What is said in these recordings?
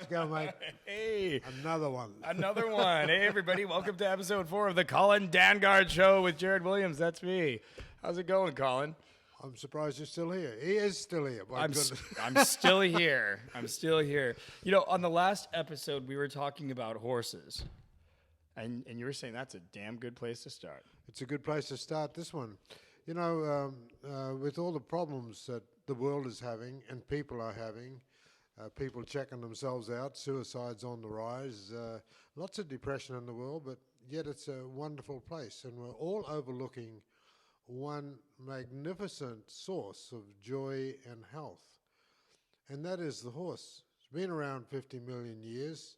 Let's go, mate. Hey, Another one. another one. Hey, everybody. Welcome to episode 4 of the Colin Dangaard Show with Jared Williams. That's me. How's it going, Colin? I'm surprised you're still here. He is still here. My goodness. I'm still here. I'm still here. You know, on the last episode, we were talking about horses. And you were saying that's a damn good place to start. It's a good place to start this one. You know, with all the problems that the world is having and people are having, people checking themselves out, suicides on the rise, lots of depression in the world, but yet it's a wonderful place. And we're all overlooking one magnificent source of joy and health, and that is the horse. It's been around 50 million years.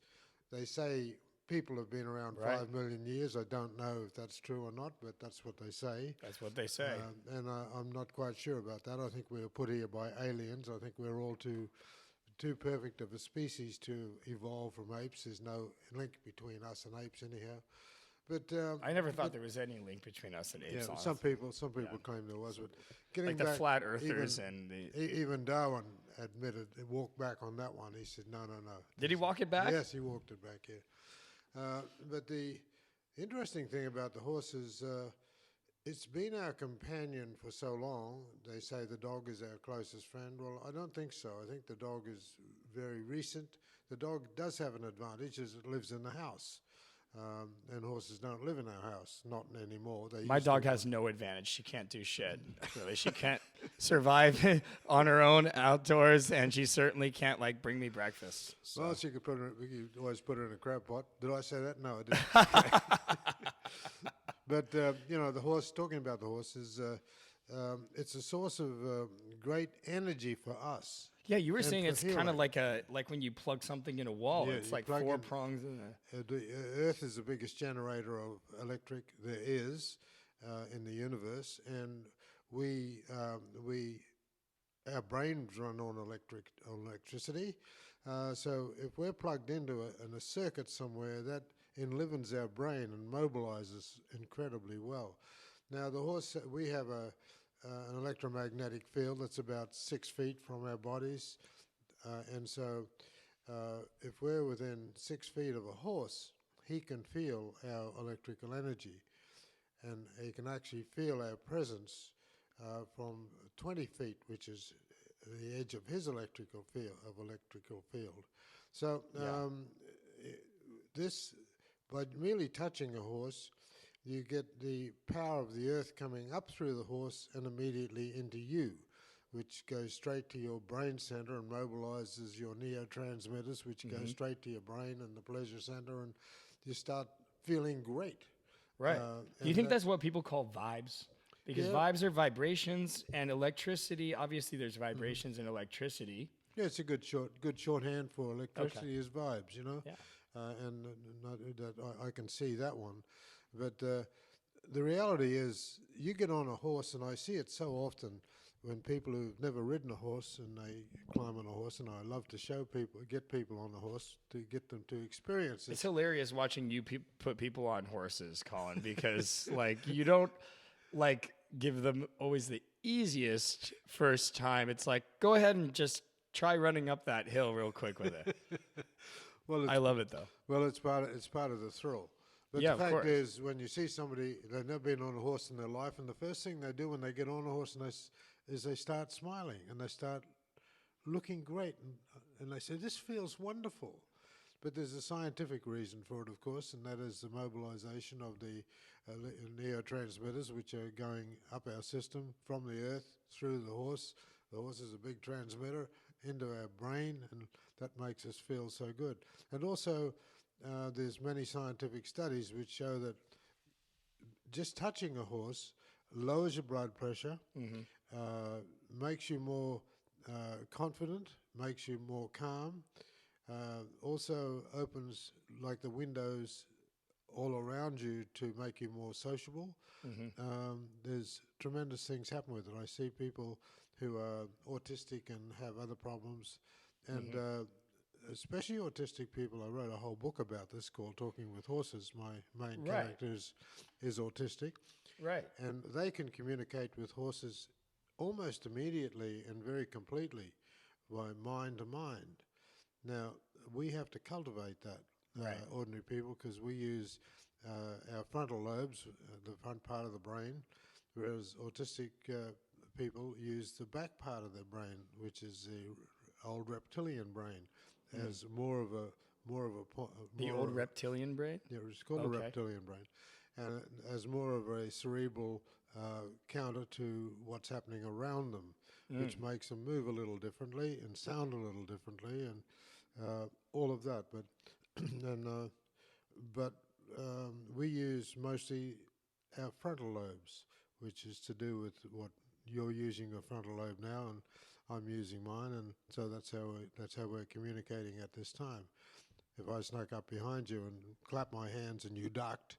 They say people have been around 5 million years. I don't know if that's true or not, but that's what they say. That's what they say. And I'm not quite sure about that. I think we were put here by aliens. I think we're all too perfect of a species to evolve from apes. There's no link between us and apes anyhow. But I never thought there was any link between us and apes. Yeah, some people claim there was, but getting like the back, flat earthers and the. Even Darwin admitted, walked back on that one. He said, no. Did he walk it back? Yes, he walked it back. Yeah. But the interesting thing about the horse is, it's been our companion for so long. They say the dog is our closest friend. Well, I don't think so. I think the dog is very recent. The dog does have an advantage, as it lives in the house. And horses don't live in our house, not anymore. My dog has no advantage. She can't do shit. Really, she can't survive on her own outdoors, and she certainly can't bring me breakfast. So. Well, she could we could always put her in a crab pot. Did I say that? No, I didn't. But the horse. Talking about the horse is, it's a source of great energy for us. Yeah, you were saying it's kind of like when you plug something in a wall. Yeah, it's like 4 prongs in there. The Earth is the biggest generator of electric there is in the universe, and our brains run on electricity. So if we're plugged into a circuit somewhere, that enlivens our brain and mobilizes incredibly well. Now the horse, we have an electromagnetic field that's about 6 feet from our bodies. And so if we're within 6 feet of a horse, he can feel our electrical energy. And he can actually feel our presence from 20 feet, which is the edge of his electrical field. So by merely touching a horse, you get the power of the earth coming up through the horse and immediately into you, which goes straight to your brain center and mobilizes your neurotransmitters, which go straight to your brain and the pleasure center, and you start feeling great. Right. Do you think that's what people call vibes? Because vibes are vibrations, and electricity, obviously there's vibrations in electricity. Yeah, it's a good shorthand for electricity is vibes, you know. Yeah. And that I can see that one. But the reality is, you get on a horse, and I see it so often when people who've never ridden a horse and they climb on a horse, and I love to get people on a horse to get them to experience it. It's hilarious watching you put people on horses, Colin, because you don't give them always the easiest first time. It's like, go ahead and just try running up that hill real quick with it. Well, I love it though. Well, it's part of the thrill. But the fact is, when you see somebody, they've never been on a horse in their life, and the first thing they do when they get on a horse is they start smiling, and they start looking great, and they say, this feels wonderful. But there's a scientific reason for it, of course, and that is the mobilization of the neurotransmitters, which are going up our system from the earth through the horse. The horse is a big transmitter into our brain, and that makes us feel so good. And also, there's many scientific studies which show that just touching a horse lowers your blood pressure, makes you more confident, makes you more calm, also opens the windows all around you to make you more sociable. There's tremendous things happen with it. I see people who are autistic and have other problems, and especially autistic people. I wrote a whole book about this called Talking with Horses. My main character is autistic. Right. And they can communicate with horses almost immediately and very completely by mind to mind. Now, we have to cultivate that, Right. ordinary people, because we use our frontal lobes, the front part of the brain, whereas autistic people use the back part of their brain, which is the old reptilian brain, as more of a The old reptilian brain? yeah, it's called the reptilian brain, and as more of a cerebral counter to what's happening around them, which makes them move a little differently and sound a little differently, and all of that. But we use mostly our frontal lobes, which is to do with what you're using your frontal lobe now, and I'm using mine, and so that's how we're communicating at this time. If I snuck up behind you and clapped my hands and you ducked,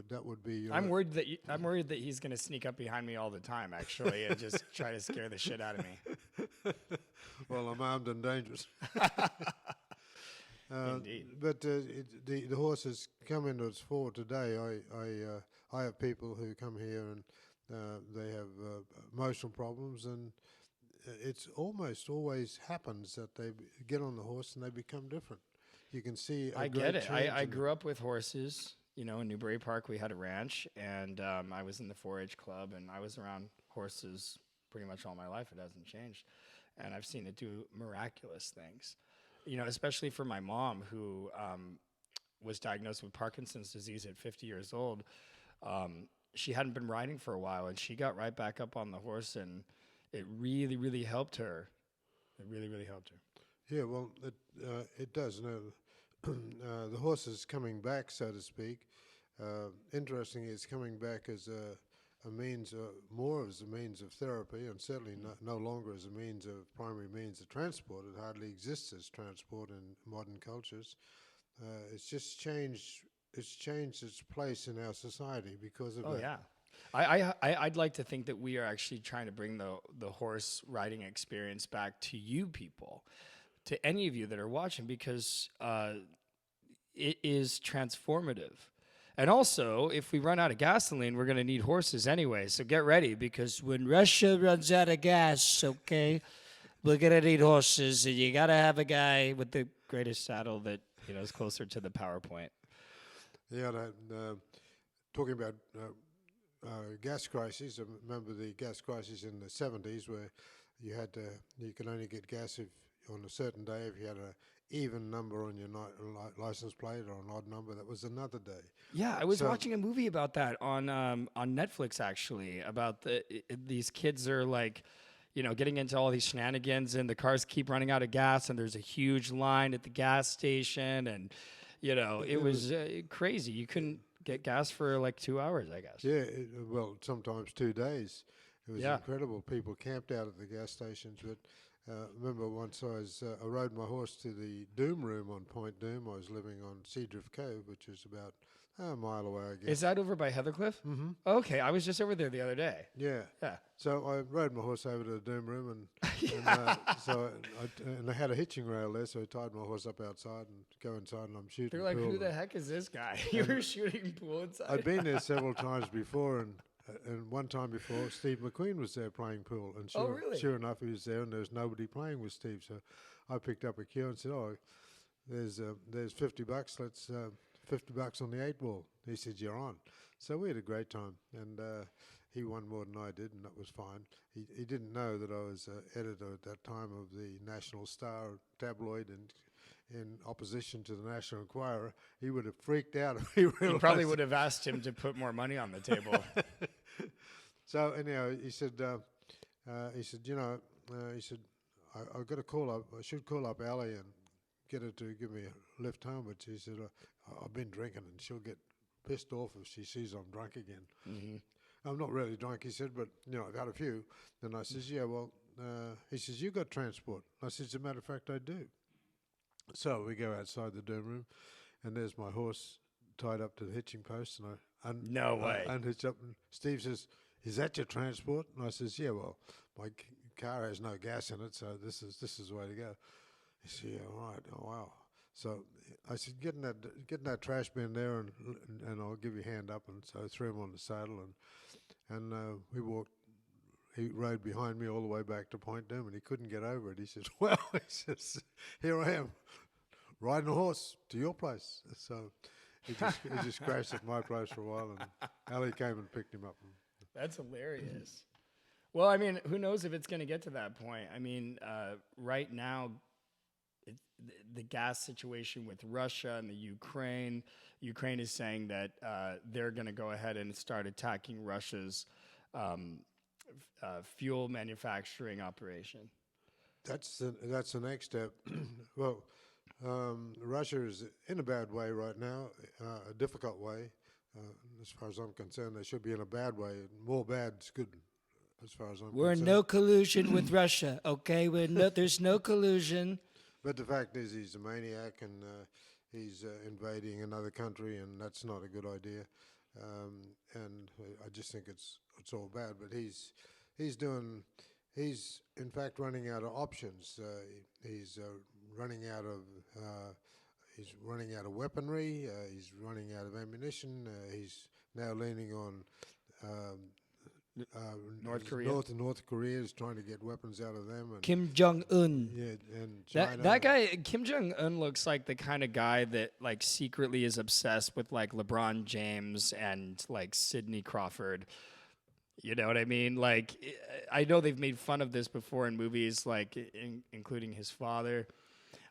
that would be your... I'm worried that he's going to sneak up behind me all the time, actually, and just try to scare the shit out of me. Well, I'm armed and dangerous. Indeed. But the horses come into its fore today. I have people who come here and they have emotional problems, and it's almost always happens that they get on the horse and they become different. You can see. I get it. I grew up with horses. In Newbury Park, we had a ranch, and I was in the 4-H club, and I was around horses pretty much all my life. It hasn't changed, and I've seen it do miraculous things. Especially for my mom, who was diagnosed with Parkinson's disease at 50 years old. She hadn't been riding for a while, and she got right back up on the horse, and it really, really helped her. It really, really helped her. Yeah, well, it does. The horse is coming back, so to speak. Interestingly, it's coming back as a means, more as a means of therapy, and certainly no longer as a primary means of transport. It hardly exists as transport in modern cultures. It's just changed. It's changed its place in our society because of that. Oh yeah. I'd like to think that we are actually trying to bring the horse riding experience back to you people, to any of you that are watching, because it is transformative. And also, if we run out of gasoline, we're going to need horses anyway. So get ready, because when Russia runs out of gas, okay, we're going to need horses, and you got to have a guy with the greatest saddle that is closer to the PowerPoint. Yeah, talking about gas crises. I remember the gas crisis in the 70s, where you could only get gas on a certain day if you had an even number on your license plate, or an odd number. That was another day. Yeah, I was watching a movie about that on Netflix, actually, about these kids are like, getting into all these shenanigans, and the cars keep running out of gas, and there's a huge line at the gas station, and it was crazy. You couldn't get gas for like 2 hours, I guess. Yeah, well, sometimes 2 days. It was incredible. People camped out at the gas stations. But remember once I rode my horse to the Doom Room on Point Doom. I was living on Seadrift Cove, which is about a mile away, I guess. Is that over by Heathercliff? Mm-hmm. Okay, I was just over there the other day. Yeah. Yeah. So I rode my horse over to the Doom Room, and I had a hitching rail there, so I tied my horse up outside and go inside, and I'm shooting. They're like, pool. who the heck is this guy? You were shooting pool inside. I'd been there several times before, and one time before, Steve McQueen was there playing pool, and sure enough, he was there, and there was nobody playing with Steve. So I picked up a cue and said, "Oh, there's $50. Let's $50 on the 8 ball." He said, "You're on." So we had a great time, and he won more than I did, and that was fine. He didn't know that I was editor at that time of the National Star tabloid, and in opposition to the National Enquirer. He would have freaked out if he realized. You probably would have asked him to put more money on the table. So anyhow, he said, I've got to call up. I should call up Allie and get her to give me a lift home. But she said, I've been drinking, and she'll get pissed off if she sees I'm drunk again. Mm-hmm. I'm not really drunk, he said, but I've had a few. Then I says, yeah, well, he says, you got transport. I said, as a matter of fact, I do. So we go outside the Doom Room, and there's my horse tied up to the hitching post, and I unhitch up, and Steve says, is that your transport? And I says, yeah, well, my car has no gas in it, so this is the way to go. He said, yeah, all right, oh wow. So I said, get in that trash bin there, and I'll give you a hand up. And so I threw him on the saddle, and we walked. He rode behind me all the way back to Point Doom, and he couldn't get over it. He says, well, he says, here I am riding a horse to your place. So he just crashed at my place for a while, and Ali came and picked him up. That's hilarious. Well, I mean, who knows if it's going to get to that point? I mean, right now, the gas situation with Russia and the Ukraine is saying that they're going to go ahead and start attacking Russia's fuel manufacturing operation. That's the next step. Well, Russia is in a bad way right now, a difficult way. As far as I'm concerned, they should be in a bad way. More bad's good, as far as I'm concerned. We're in no collusion with Russia, okay? There's no collusion. But the fact is, he's a maniac, and he's invading another country, and that's not a good idea. And I just think it's all bad. But he's in fact running out of options. He's running out of weaponry. He's running out of ammunition. He's now leaning on North Korea. North Korea is trying to get weapons out of them. And Kim Jong-un. Yeah, and China. That guy, Kim Jong-un, looks like the kind of guy that like secretly is obsessed with like LeBron James and like Sidney Crawford. You know what I mean? Like, I know they've made fun of this before in movies, like including his father.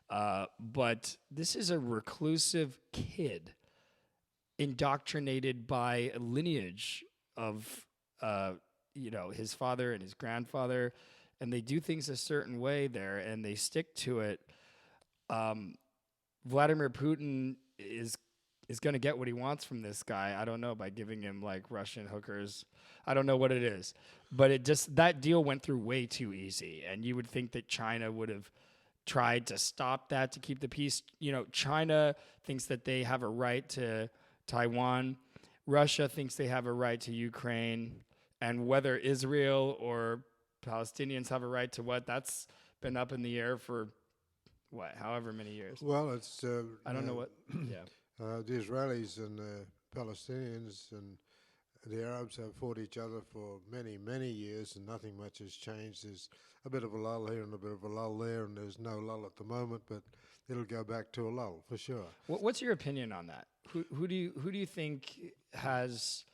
But this is a reclusive kid indoctrinated by a lineage of his father and his grandfather, and they do things a certain way there, and they stick to it. Vladimir Putin is going to get what he wants from this guy. I don't know, by giving him like Russian hookers. I don't know what it is, but that deal went through way too easy, and you would think that China would have tried to stop that to keep the peace. China thinks that they have a right to Taiwan. Russia thinks they have a right to Ukraine. And whether Israel or Palestinians have a right to what, that's been up in the air for, however many years. Well, it's... I don't know what... Yeah. The Israelis and the Palestinians and the Arabs have fought each other for many, many years, and nothing much has changed. There's a bit of a lull here and a bit of a lull there, and there's no lull at the moment, but it'll go back to a lull for sure. What's your opinion on that? Who do you think has...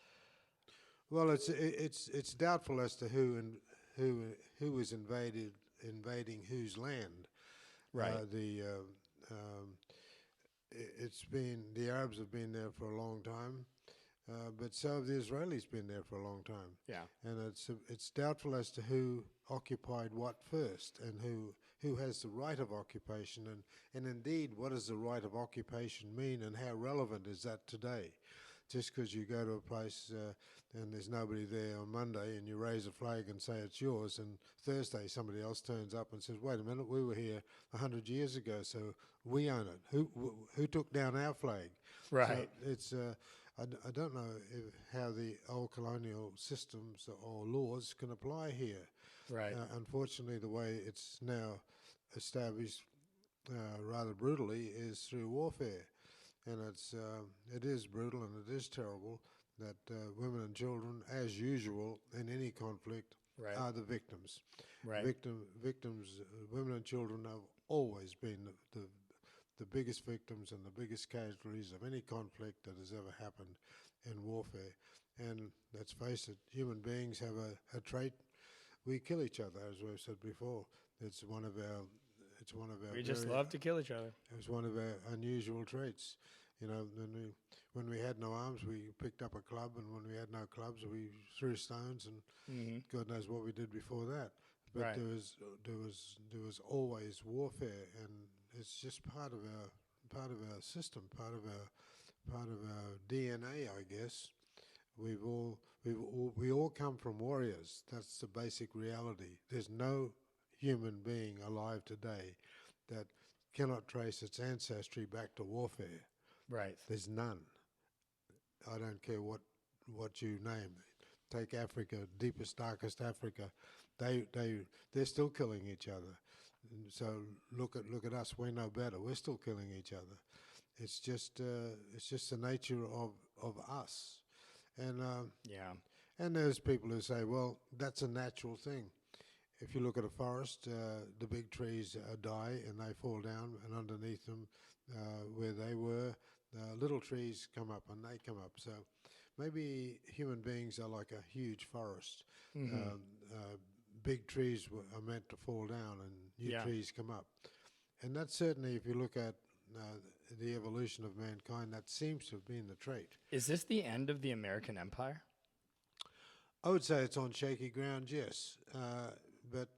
Well, it's doubtful as to who is invading whose land. Right. The Arabs have been there for a long time, but so have the Israelis been there for a long time. Yeah. And it's doubtful as to who occupied what first, and who has the right of occupation, and indeed, what does the right of occupation mean, and how relevant is that today? Just because you go to a place and there's nobody there on Monday, and you raise a flag and say it's yours, and Thursday somebody else turns up and says, wait a minute, we were here 100 years ago, so we own it. Who took down our flag? Right. So it's I don't know how the old colonial systems or laws can apply here. Right. Unfortunately, the way it's now established rather brutally is through warfare. And it is brutal and it is terrible that women and children, as usual in any conflict, right. are the victims. Right. Victims, women and children have always been the biggest victims and the biggest casualties of any conflict that has ever happened in warfare. And let's face it, human beings have a trait. We kill each other, as we've said before. It's one of our. We just love to kill each other. It's one of our unusual traits. When we had no arms, we picked up a club, and when we had no clubs, we threw stones, and God knows what we did before that. But right. there was always warfare, and it's just part of our system, part of our DNA, I guess. We all come from warriors. That's the basic reality. There's no human being alive today that cannot trace its ancestry back to warfare. Right. There's none. I don't care what you name. Take Africa, deepest, darkest Africa. They're still killing each other. So look at us. We know better. We're still killing each other. It's just the nature of us. And yeah. And there's people who say, well, that's a natural thing. if you look at a forest, the big trees die and they fall down, and underneath them, where they were, little trees come up and they come up. So maybe human beings are like a huge forest. Big trees are meant to fall down and new trees come up. And that's certainly, if you look at the evolution of mankind, that seems to have been the trait. Is this the end of the American empire? I would say it's on shaky ground, yes. But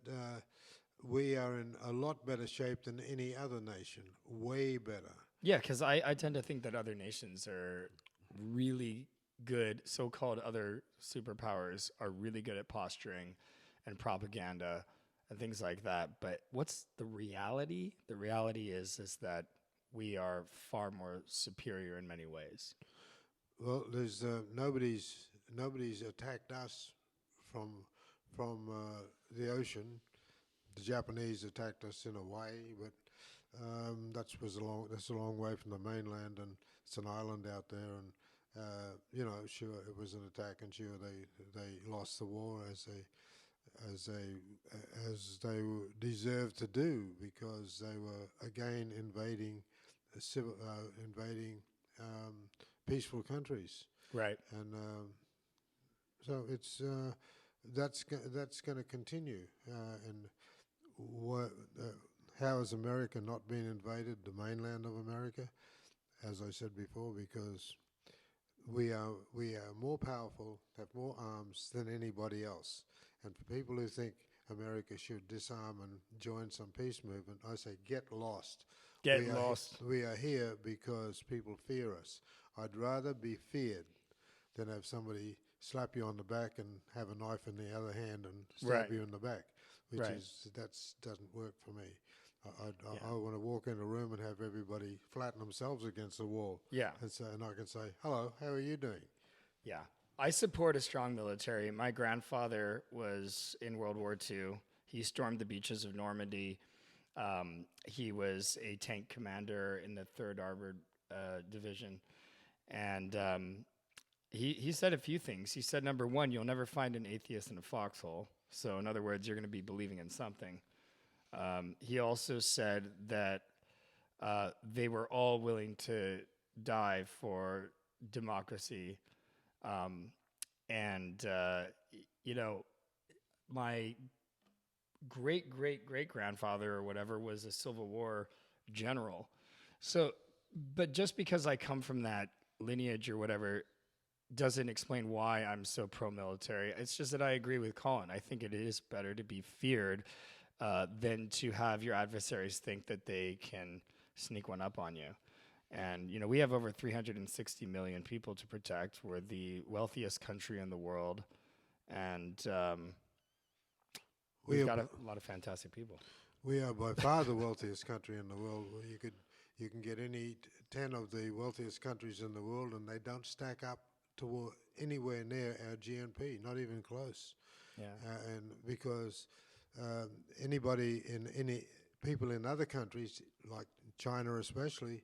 we are in a lot better shape than any other nation, way better. Yeah, because I tend to think that other nations are really good, so-called other superpowers are really good at posturing and propaganda and things like that. But what's the reality? The reality is that we are far more superior in many ways. Well, there's nobody's attacked us from the ocean. The Japanese attacked us in a way, but that's a long way from the mainland, and it's an island out there. And sure, it was an attack, and sure they lost the war as they deserved to do, because they were again invading peaceful countries. Right. And so it's that's going to continue. And how has America not been invaded? The mainland of America, as I said before, because we are more powerful, have more arms than anybody else. And for people who think America should disarm and join some peace movement, I say get lost. Get lost. We are here because people fear us. I'd rather be feared than have somebody slap you on the back and have a knife in the other hand and stab you in the back, which doesn't work for me. I want to walk in a room and have everybody flatten themselves against the wall. Yeah. And I can say, hello, how are you doing? Yeah. I support a strong military. My grandfather was in World War II. He stormed the beaches of Normandy. He was a tank commander in the 3rd Armored Division. And he said a few things. He said, number one, you'll never find an atheist in a foxhole. So in other words, you're going to be believing in something. He also said that they were all willing to die for democracy. My great-great-great-grandfather or whatever was a Civil War general. So, but just because I come from that lineage or whatever doesn't explain why I'm so pro-military. It's just that I agree with Colin. I think it is better to be feared than to have your adversaries think that they can sneak one up on you. And, we have over 360 million people to protect. We're the wealthiest country in the world. And we've got a lot of fantastic people. We are by far the wealthiest country in the world. You can get any 10 of the wealthiest countries in the world, and they don't stack up to anywhere near our GNP, not even close. Yeah. And because people in other countries, like China especially,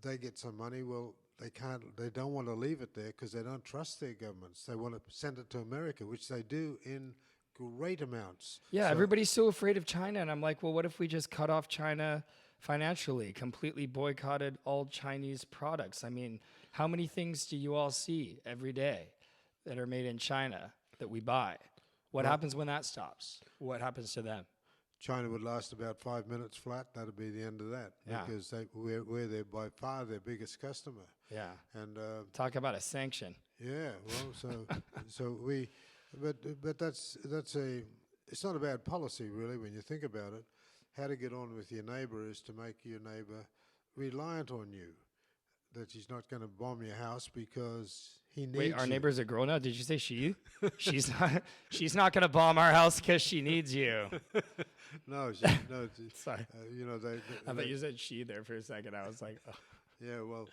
they get some money. Well, they don't want to leave it there because they don't trust their governments. They want to send it to America, which they do in great amounts. Yeah, so everybody's so afraid of China, and I'm like, well, what if we just cut off China financially, completely boycotted all Chinese products? I mean, how many things do you all see every day that are made in China that we buy? What happens when that stops? What happens to them? China would last about 5 minutes flat. That'd be the end of that. Yeah. Because we're by far their biggest customer. Yeah. And talk about a sanction. Yeah. Well, but that's it's not a bad policy really when you think about it. How to get on with your neighbor is to make your neighbor reliant on you, that he's not going to bomb your house because he needs Wait, our you. neighbor's a girl now? Did you say she? She's not going to bomb our house because she needs you. No. Sorry. I thought you said she there for a second. I was like, oh. Yeah, well,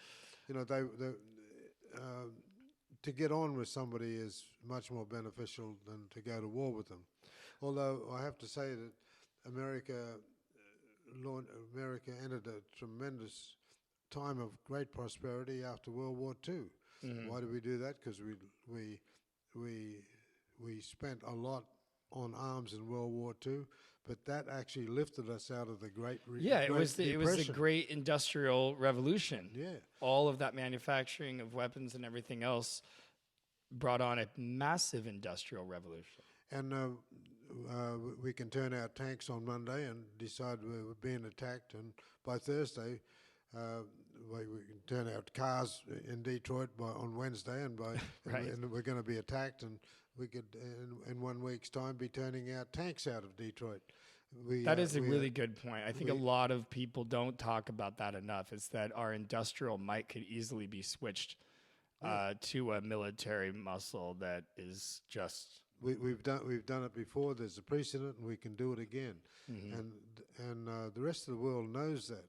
to get on with somebody is much more beneficial than to go to war with them. Although I have to say that America entered a tremendous time of great prosperity after World War II. Mm-hmm. Why did we do that? Because we spent a lot on arms in World War II, but that actually lifted us out of the Great it was the Great Industrial Revolution. Yeah, all of that manufacturing of weapons and everything else brought on a massive industrial revolution. And we can turn our tanks on Monday and decide we're being attacked, and by Thursday, we can turn our cars in Detroit on Wednesday, and and we're going to be attacked, and we could in 1 week's time be turning our tanks out of Detroit. That is a really good point. I think a lot of people don't talk about that enough. Is that our industrial might could easily be switched to a military muscle that is just. We've done it before. There's a precedent, and we can do it again. Mm-hmm. And the rest of the world knows that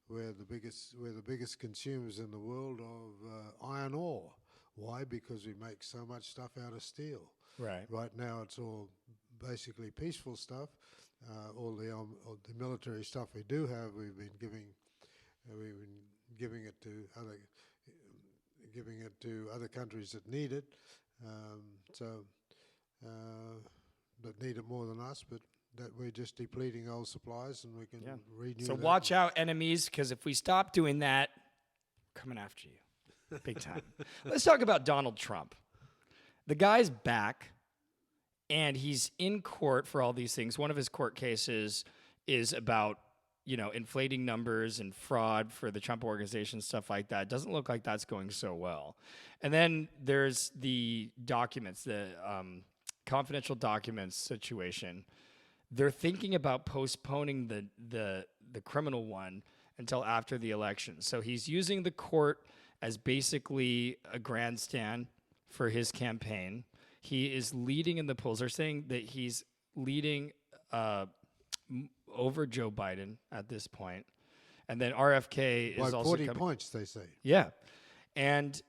we're the biggest consumers in the world of iron ore. Why? Because we make so much stuff out of steel. Right. Right now, it's all basically peaceful stuff. All the military stuff we do have, we've been giving it to other countries that need it. That need it more than us, but that we're just depleting old supplies, and we can renew. So watch out, enemies, because if we stop doing that, we're coming after you, big time. Let's talk about Donald Trump. The guy's back, and he's in court for all these things. One of his court cases is about inflating numbers and fraud for the Trump organization, stuff like that. Doesn't look like that's going so well. And then there's the documents, the confidential documents situation. They're thinking about postponing the criminal one until after the election. So he's using the court as basically a grandstand for his campaign. He is leading in the polls. They're saying that he's leading over Joe Biden at this point. And then RFK is also 40 points, they say. Yeah. And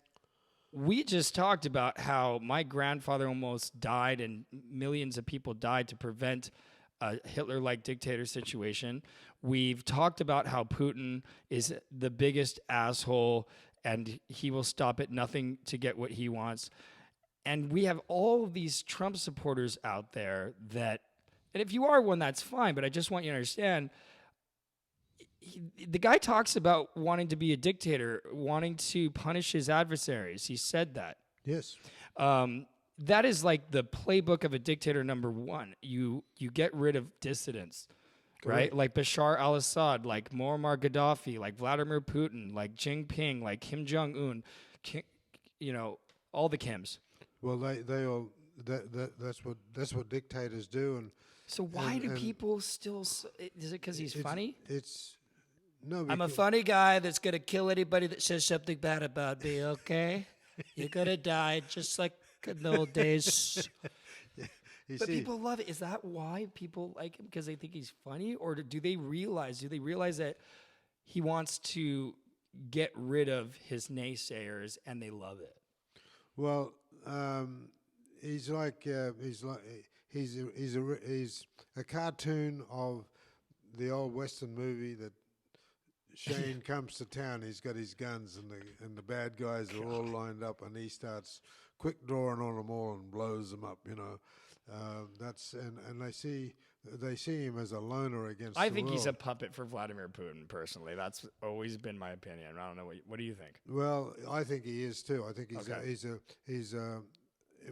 we just talked about how my grandfather almost died and millions of people died to prevent a Hitler-like dictator situation. We've talked about how Putin is the biggest asshole and he will stop at nothing to get what he wants. And we have all of these Trump supporters out there that, and if you are one, that's fine, but I just want you to understand, the guy talks about wanting to be a dictator, wanting to punish his adversaries. He said that. Yes. That is like the playbook of a dictator number one. You get rid of dissidents, right? Like Bashar al-Assad, like Muammar Gaddafi, like Vladimir Putin, like Jinping, like Kim Jong-un, all the Kims. Well, they all that's what dictators do. And so why do people still? Is it because he's funny? No. I'm a funny guy that's gonna kill anybody that says something bad about me. Okay, you're gonna die just like in the old days. But people love it. Is that why people like him? Because they think he's funny, or do they realize that he wants to get rid of his naysayers and they love it? Well, he's a cartoon of the old Western movie that Shane comes to town. He's got his guns and the bad guys are all lined up, and he starts quick drawing on them all and blows them up. And they see him as a loner against. I think he's a puppet for Vladimir Putin. Personally, that's always been my opinion. I don't know what do you think? Well, I think he is too. I think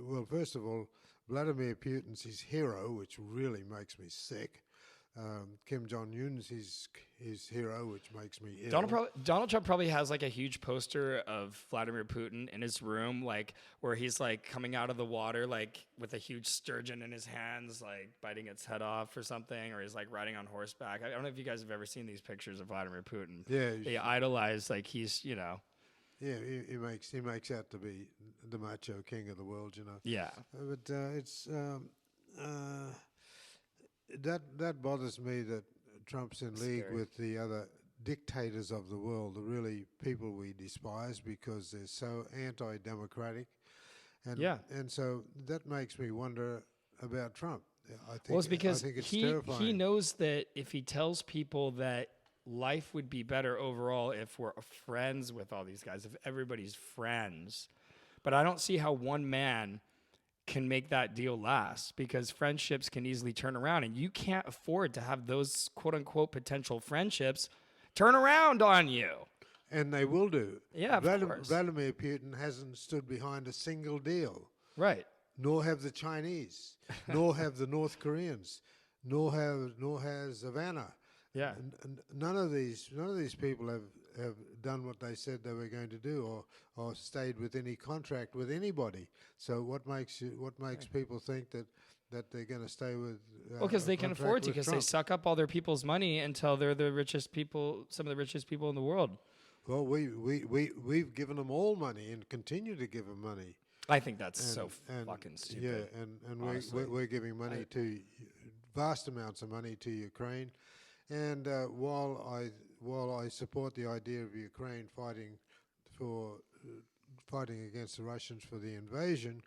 well, first of all, Vladimir Putin's his hero, which really makes me sick. Kim Jong-un's his hero, which makes me ill. Donald Trump probably has like a huge poster of Vladimir Putin in his room, like where he's like coming out of the water, like with a huge sturgeon in his hands, like biting its head off or something, or he's like riding on horseback. I don't know if you guys have ever seen these pictures of Vladimir Putin. Yeah, they idolize like he's. Yeah, he makes out to be the macho king of the world, Yeah, but it's. That bothers me that Trump's in league with the other dictators of the world, the really people we despise because they're so anti-democratic. And so that makes me wonder about Trump. It's because he knows that if he tells people that life would be better overall if we're friends with all these guys, if everybody's friends. But I don't see how one man can make that deal last, because friendships can easily turn around, and you can't afford to have those quote unquote potential friendships turn around on you. And they will do. Yeah, of course. Vladimir Putin hasn't stood behind a single deal. Right. Nor have the Chinese, nor have the North Koreans, nor has Havana. Yeah. None of these people have done what they said they were going to do, or stayed with any contract with anybody. So what makes people think that they're going to stay with? Well, because they can afford to, because they suck up all their people's money until they're the richest people, some of the richest people in the world. Well, we've given them all money and continue to give them money. I think that's fucking stupid. Yeah, and we're giving money to vast amounts of money to Ukraine, and while I support the idea of Ukraine fighting against the Russians for the invasion,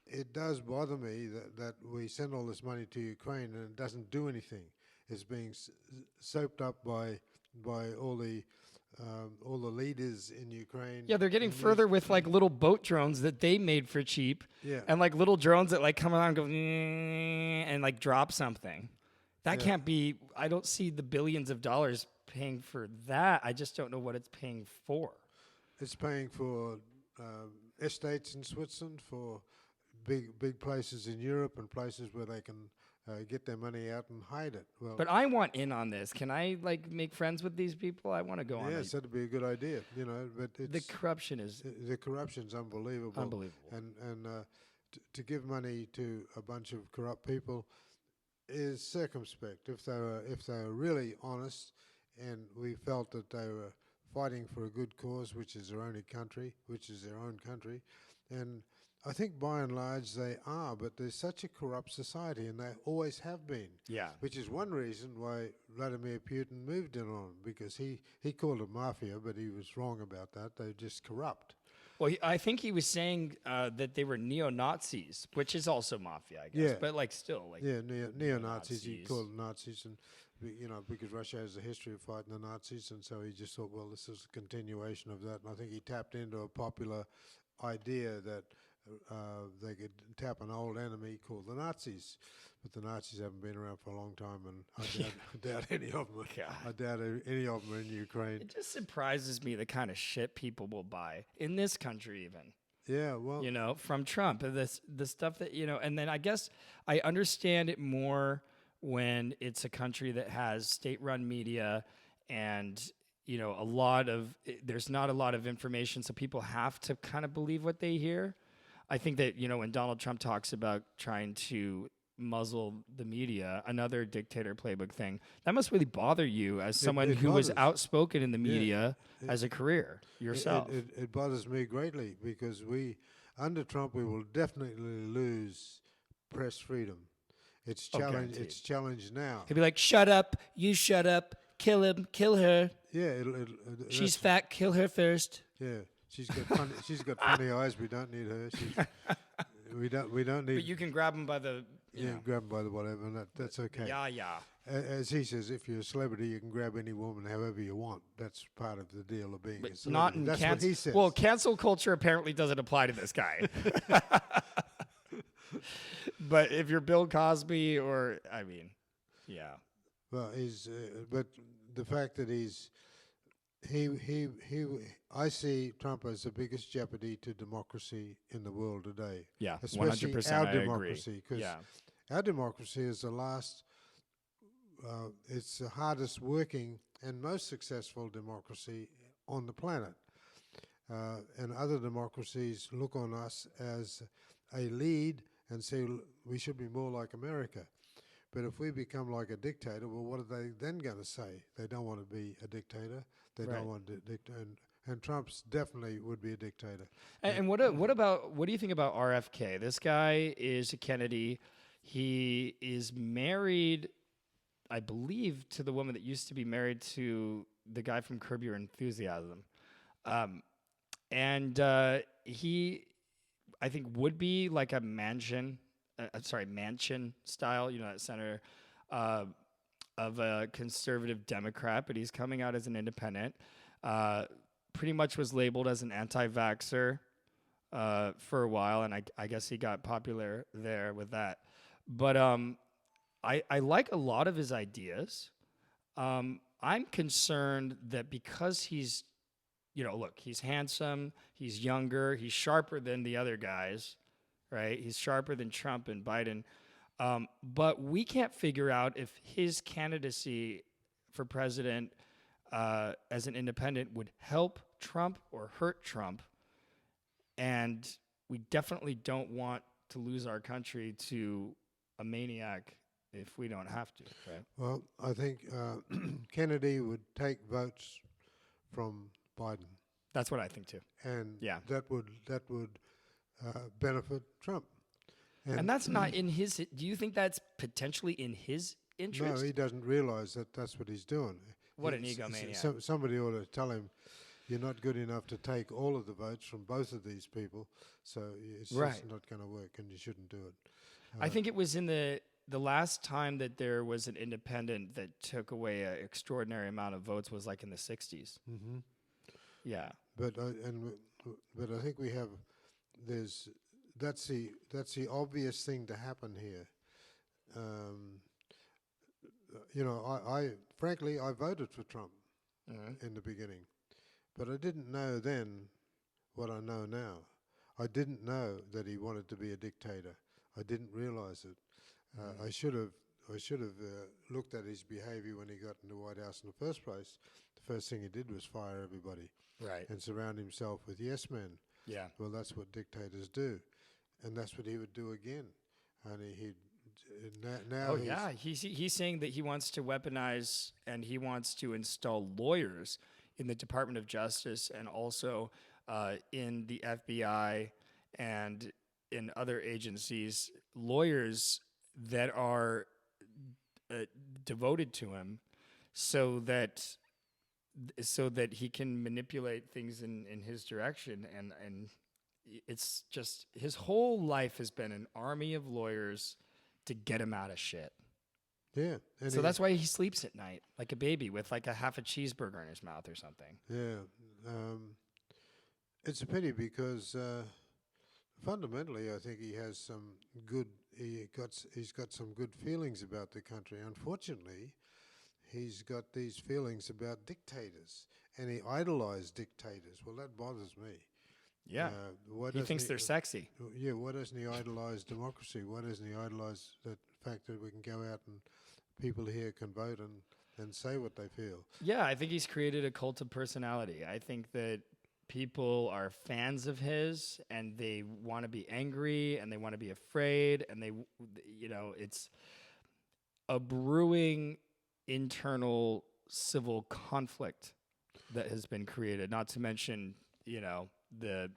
it does bother me that we send all this money to Ukraine and it doesn't do anything. It's being soaked up by all the leaders in Ukraine. Yeah, they're getting further with like little boat drones that they made for cheap. Yeah. And like little drones that like come around and go and like drop something. That can't be. I don't see the billions of dollars paying for that. I just don't know what it's paying for. It's paying for estates in Switzerland, for big places in Europe, and places where they can get their money out and hide it. Well, but I want in on this. Can I like make friends with these people? I want to go on. Yes, that'd be a good idea. You know, but the corruption's unbelievable. And to give money to a bunch of corrupt people is circumspect. If they were really honest, and we felt that they were fighting for a good cause, which is their own country, and I think by and large they are, but there's such a corrupt society, and they always have been. Yeah. Which is one reason why Vladimir Putin moved in on them, because he called it mafia, but he was wrong about that. They're just corrupt. Well, I think he was saying that they were neo-Nazis, which is also mafia, I guess. Yeah. But like still, like neo-Nazis. He called them Nazis, and because Russia has a history of fighting the Nazis, and so he just thought, well, this is a continuation of that. And I think he tapped into a popular idea that they could tap an old enemy called the Nazis, but the Nazis haven't been around for a long time, and I doubt any of them. I doubt any of them are in Ukraine. It just surprises me the kind of shit people will buy in this country, even. Yeah, well, from Trump, the stuff that and then I guess I understand it more when it's a country that has state-run media, and there's not a lot of information, so people have to kind of believe what they hear. I think that, when Donald Trump talks about trying to muzzle the media, another dictator playbook thing, that must really bother you as someone who was outspoken in the media as a career yourself. It bothers me greatly, because under Trump, we will definitely lose press freedom. It's challenged now. He'll be like, shut up, you shut up, kill him, kill her. Yeah. She's fat, kill her first. Yeah. She's got funny eyes. We don't need her. We don't need. But you can grab him by the. Grab him by the whatever, and that's okay. Yeah. As he says, if you're a celebrity, you can grab any woman however you want. That's part of the deal of being a celebrity. Not in that's what he says. Well, cancel culture apparently doesn't apply to this guy. But if you're Bill Cosby, yeah. Well, but the fact that I see Trump as the biggest jeopardy to democracy in the world today. Yeah, especially 100%. our I democracy, because agree. our democracy is the last. It's the hardest working and most successful democracy on the planet, and other democracies look on us as a lead and say we should be more like America. But if we become like a dictator, well, what are they then going to say? They don't want to be a dictator. They don't want to dictate. And Trump's definitely would be a dictator. And what do you think about RFK? This guy is a Kennedy. He is married, I believe, to the woman that used to be married to the guy from Curb Your Enthusiasm. And he, I think, would be like a mansion style, that senator of a conservative Democrat, but he's coming out as an independent. Pretty much was labeled as an anti-vaxxer. for a while, and I guess he got popular there with that. But I like a lot of his ideas. I'm concerned that because he's, look, he's handsome, he's younger, he's sharper than the other guys, right? He's sharper than Trump and Biden. But we can't figure out if his candidacy for president as an independent would help Trump or hurt Trump. And we definitely don't want to lose our country to a maniac if we don't have to, right? Well, I think Kennedy would take votes from Biden. That's what I think too. And that would benefit Trump. And that's not in his. Do you think that's potentially in his interest? No, he doesn't realize that that's what he's doing. What an egomaniac. Somebody ought to tell him, you're not good enough to take all of the votes from both of these people, so it's just not going to work, and you shouldn't do it. I think it was in the last time that there was an independent that took away an extraordinary amount of votes was like in the 60s. Mm-hmm. Yeah. But I think we have that's the obvious thing to happen here. I frankly voted for Trump in the beginning, but I didn't know then what I know now. I didn't know that he wanted to be a dictator. I didn't realize it. I should have looked at his behavior when he got in the White House in the first place. The first thing he did was fire everybody, right, and surround himself with yes men. Yeah. Well, that's what dictators do, and that's what he would do again. And he's saying that he wants to weaponize and he wants to install lawyers in the Department of Justice and also in the FBI and in other agencies, lawyers that are devoted to him, so that he can manipulate things in his direction. And it's just his whole life has been an army of lawyers to get him out of shit. Yeah. So that's why he sleeps at night like a baby with like a half a cheeseburger in his mouth or something. Yeah. It's a pity because fundamentally I think he has some good. He's got some good feelings about the country. Unfortunately, he's got these feelings about dictators, and he idolized dictators. Well, that bothers me. Yeah, he thinks they're sexy. Yeah, why doesn't he idolize democracy? Why doesn't he idolize the fact that we can go out and people here can vote and say what they feel? Yeah, I think he's created a cult of personality. I think that people are fans of his, and they want to be angry, and they want to be afraid, and it's a brewing internal civil conflict that has been created. Not to mention, the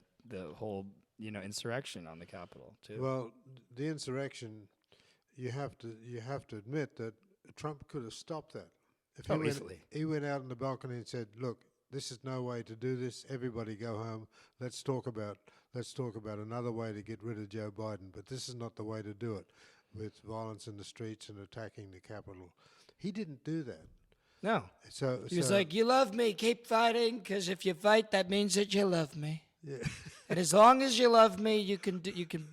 whole insurrection on the Capitol too. Well, the insurrection, you have to admit that Trump could have stopped that. If he went out on the balcony and said, "Look, this is no way to do this. Everybody go home. Let's talk about another way to get rid of Joe Biden. But this is not the way to do it, with violence in the streets and attacking the Capitol." He didn't do that. No. So he was like, "You love me, keep fighting, because if you fight, that means that you love me. Yeah. And as long as you love me, you can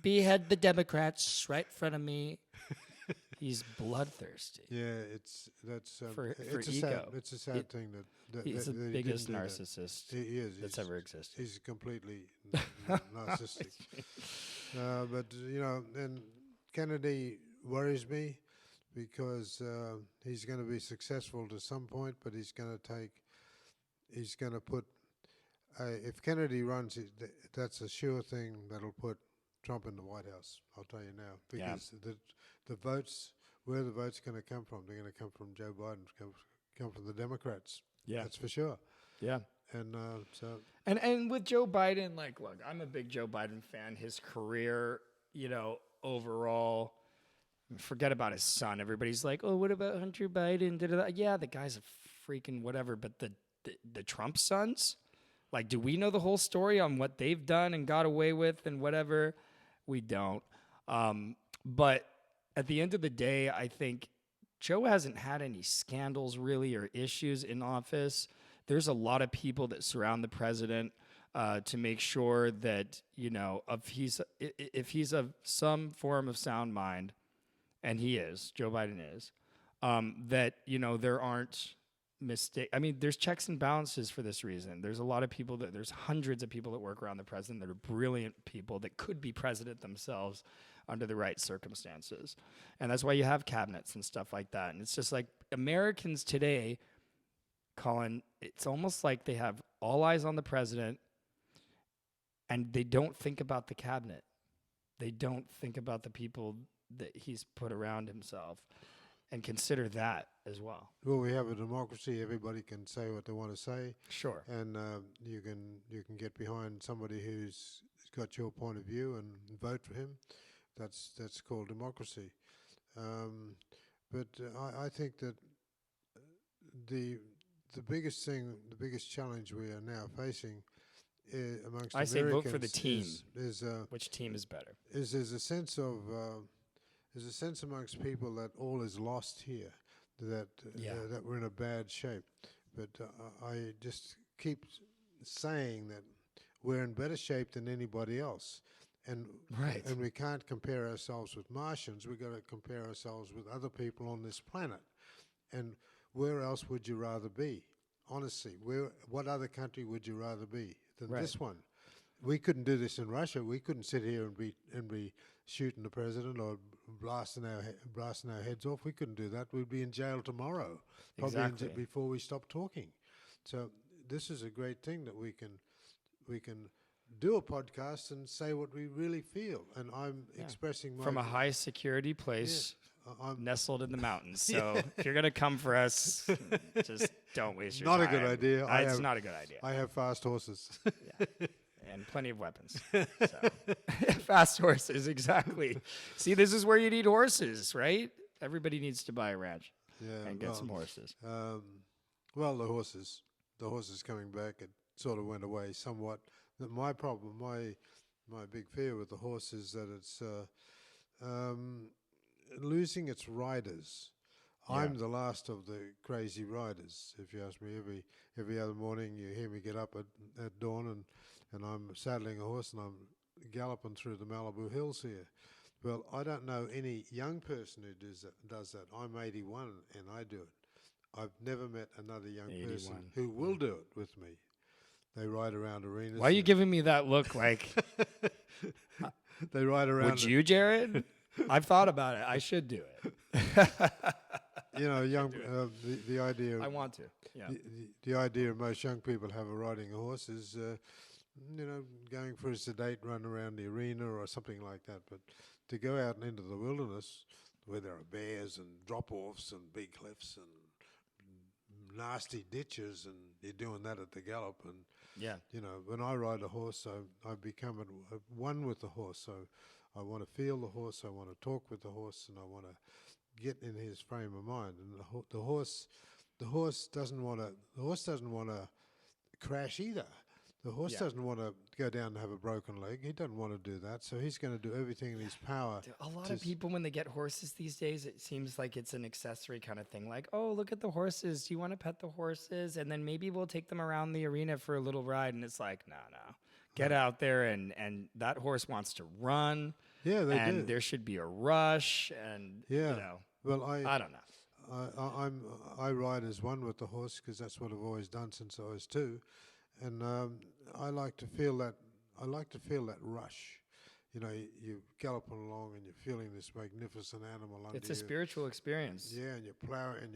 behead the Democrats right in front of me." He's bloodthirsty. Yeah, it's a ego. It's a sad thing that he's that the biggest narcissist he is. that's ever existed. He's completely narcissistic. But and Kennedy worries me because he's going to be successful to some point, but he's going to put. If Kennedy runs, that's a sure thing that'll put Trump in the White House. I'll tell you now, because the votes, where the votes going to come from? They're going to come from Joe Biden. Come from the Democrats. Yeah, that's for sure. Yeah, and and with Joe Biden, like, look, I'm a big Joe Biden fan. His career, overall. Forget about his son. Everybody's like, "Oh, what about Hunter Biden?" Da-da-da. Yeah, the guy's a freaking whatever. But the Trump sons, like, do we know the whole story on what they've done and got away with and whatever? We don't. But at the end of the day, I think Joe hasn't had any scandals really or issues in office. There's a lot of people that surround the president to make sure that, if he's of some form of sound mind, and he is, Joe Biden is, that, there aren't mistakes. I mean, there's checks and balances for this reason. There's a lot of people there's hundreds of people that work around the president that are brilliant people that could be president themselves under the right circumstances. And that's why you have cabinets and stuff like that. And it's just like Americans today, Colin, it's almost like they have all eyes on the president and they don't think about the cabinet. They don't think about the people that he's put around himself and consider that as well. Well, we have a democracy. Everybody can say what they want to say. Sure. And you can get behind somebody who's got your point of view and vote for him. That's called democracy. But I think that the biggest thing, the biggest challenge we are now facing amongst I Americans say vote for the team. Is which team is better? There's a sense of there's a sense amongst people that all is lost here, that we're in a bad shape. But I just keep saying that we're in better shape than anybody else. And we can't compare ourselves with Martians. We've got to compare ourselves with other people on this planet. And where else would you rather be? Honestly, what other country would you rather be than this one? We couldn't do this in Russia. We couldn't sit here and be shooting the president or blasting our heads off. We couldn't do that. We'd be in jail tomorrow, probably before we stop talking. So this is a great thing that we can do a podcast and say what we really feel. And I'm expressing my... From a high security place nestled in the mountains. So if you're going to come for us, just don't waste your time. Not a good idea. It's not a good idea. I have fast horses. And plenty of weapons. So. Fast horses, exactly. See, this is where you need horses, right? Everybody needs to buy a ranch and get some horses. Well, the horses coming back, it sort of went away somewhat. My problem, my big fear with the horse is that it's losing its riders. Yeah. I'm the last of the crazy riders. If you ask me, every other morning you hear me get up at dawn and I'm saddling a horse and I'm galloping through the Malibu hills here. Well, I don't know any young person who does that. I'm 81 and I do it. I've never met another young person who will do it with me. They ride around arenas. Why are you giving me that look like... They ride around... Would you, Jared? I've thought about it. I should do it. The idea... I want to, yeah. The idea most young people have of riding a horse is, going for a sedate run around the arena or something like that. But to go out and into the wilderness where there are bears and drop-offs and big cliffs and nasty ditches, and you're doing that at the gallop, and when I ride a horse, I've become one with the horse. So I want to feel the horse, I want to talk with the horse, and I want to get in his frame of mind. And the horse doesn't want to crash either. The horse doesn't want to go down and have a broken leg. He doesn't want to do that. So he's going to do everything in his power. A lot of people, when they get horses these days, it seems like it's an accessory kind of thing. Like, oh, look at the horses. Do you want to pet the horses? And then maybe we'll take them around the arena for a little ride. And it's like, no. Get out there, and that horse wants to run. Yeah, they do. And there should be a rush. And, well, I don't know. I ride as one with the horse because that's what I've always done since I was 2. And I like to feel that. I like to feel that rush. You galloping along and you're feeling this magnificent animal under you. It's a spiritual experience. Yeah, and you're plowing and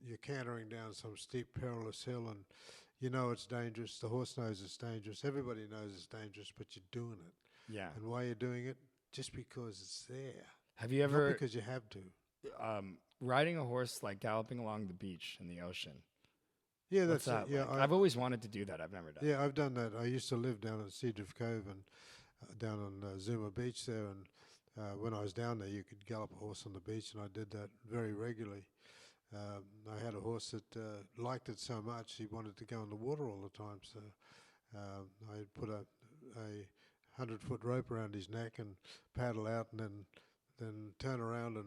you're cantering down some steep, perilous hill, and it's dangerous. The horse knows it's dangerous. Everybody knows it's dangerous, but you're doing it. Yeah. And why you're doing it? Just because it's there. Have you ever? Not because you have to. Riding a horse, like galloping along the beach in the ocean. Yeah, that's that. Yeah, I've always wanted to do that. I've never done it. Yeah, I've done that. I used to live down at Seadrift Cove and down on Zuma Beach there. And when I was down there, you could gallop a horse on the beach, and I did that very regularly. I had a horse that liked it so much he wanted to go in the water all the time. So I put a 100-foot rope around his neck and paddle out, and then turn around and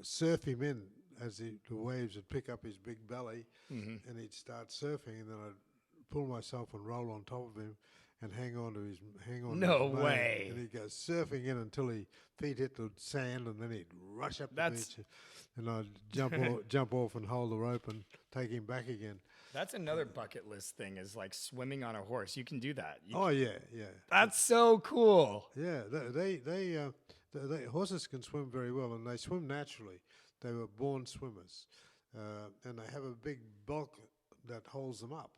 surf him in. As the waves would pick up his big belly, and he'd start surfing, and then I'd pull myself and roll on top of him and hang on to his No his mane. way. And he'd go surfing in until his feet hit the sand, and then he'd rush up the beach, and I'd jump off and hold the rope and take him back again. That's another bucket list thing, is like swimming on a horse. You can do that. Yeah. That's so cool. Yeah, horses can swim very well, and they swim naturally. They were born swimmers, and they have a big bulk that holds them up.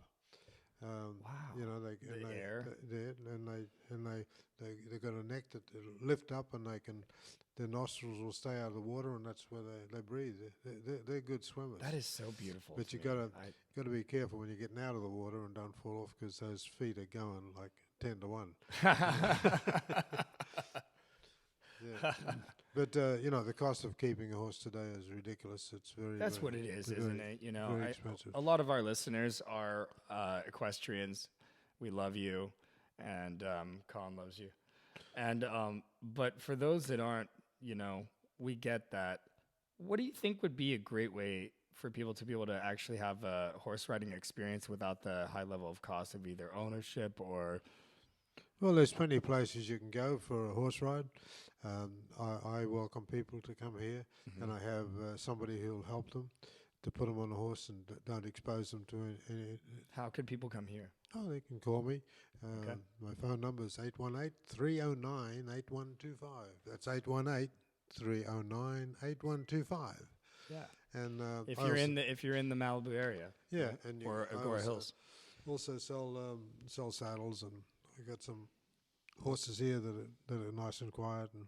Wow. You know, they got a neck that lift up, and their nostrils will stay out of the water, and that's where they breathe. They're good swimmers. That is so beautiful. But you got to be careful when you're getting out of the water and don't fall off, because those feet are going like 10 to 1. Yeah. But the cost of keeping a horse today is ridiculous. It's very. That's what it is, isn't it? You know, very expensive. A lot of our listeners are equestrians. We love you, and Colin loves you. And but for those that aren't, we get that. What do you think would be a great way for people to be able to actually have a horse riding experience without the high level of cost of either ownership or? Well, there's plenty of places you can go for a horse ride. I welcome people to come here, and I have somebody who'll help them to put them on a horse and don't expose them to any. How could people come here? Oh, they can call me. Okay. My phone number is 818-309-8125. That's 818-309-8125. Yeah. And if you're in the Malibu area, yeah, and or Agora Hills, also sell saddles, and I got some horses here that are nice and quiet, and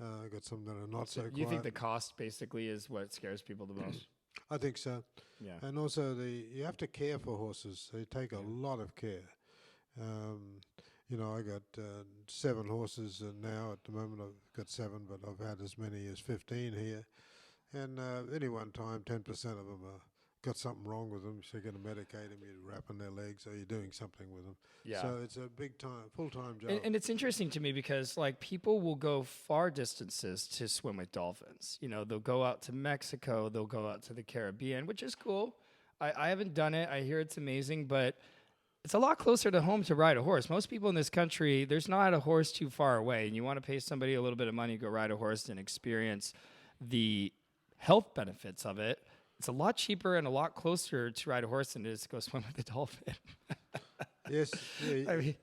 I got some that are not so quiet. You think the cost basically is what scares people the most? I think so. Yeah. And also you have to care for horses. They take a lot of care. I got 7 horses now. At the moment I've got 7, but I've had as many as 15 here. And any one time, 10% of them got something wrong with them. So you're going to medicate them, you're wrapping their legs, or you're doing something with them. Yeah. So it's a full-time job. And it's interesting to me because like people will go far distances to swim with dolphins. They'll go out to Mexico, they'll go out to the Caribbean, which is cool. I haven't done it. I hear it's amazing, but it's a lot closer to home to ride a horse. Most people in this country, there's not a horse too far away, and you want to pay somebody a little bit of money to go ride a horse and experience the health benefits of it. It's a lot cheaper and a lot closer to ride a horse than it is to go swim with a dolphin. Yes, yeah, I mean,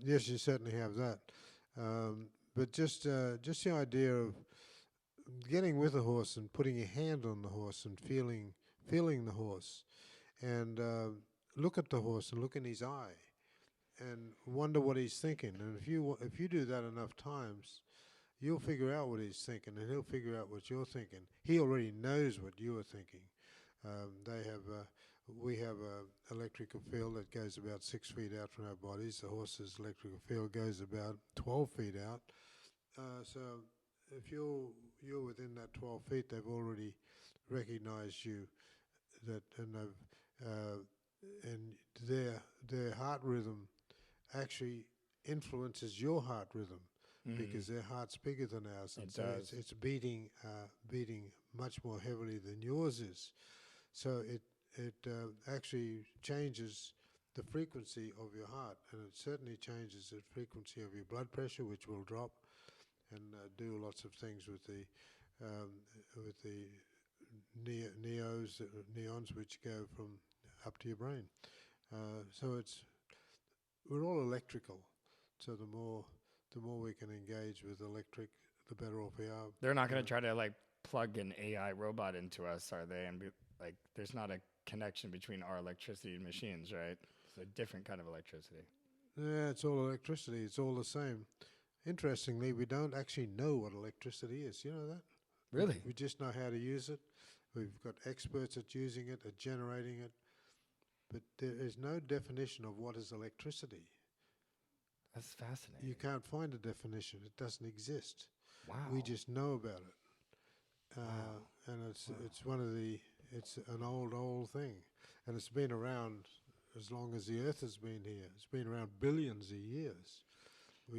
yes, you certainly have that. But just the idea of getting with a horse and putting your hand on the horse and feeling the horse, and look at the horse and look in his eye, and wonder what he's thinking. And if you do that enough times, you'll figure out what he's thinking, and he'll figure out what you're thinking. He already knows what you are thinking. We have a electrical field that goes about 6 feet out from our bodies. The horse's electrical field goes about 12 feet out. So if you're within that 12 feet, they've already recognized you, and their heart rhythm actually influences your heart rhythm. Because their heart's bigger than ours, and it's beating much more heavily than yours is. So it actually changes the frequency of your heart, and it certainly changes the frequency of your blood pressure, which will drop, and do lots of things with the neons, which go from up to your brain. So we're all electrical. So the more we can engage with electric, the better off we are. They're not going to try to like plug an AI robot into us, are they? And there's not a connection between our electricity and machines, right? It's a different kind of electricity. Yeah, it's all electricity. It's all the same. Interestingly, we don't actually know what electricity is. You know that? Really? We just know how to use it. We've got experts at using it, at generating it. But there is no definition of what is electricity. That's fascinating. You can't find a definition. It doesn't exist. Wow. We just know about it. And it's an old thing. And it's been around as long as the Earth has been here. It's been around billions of years.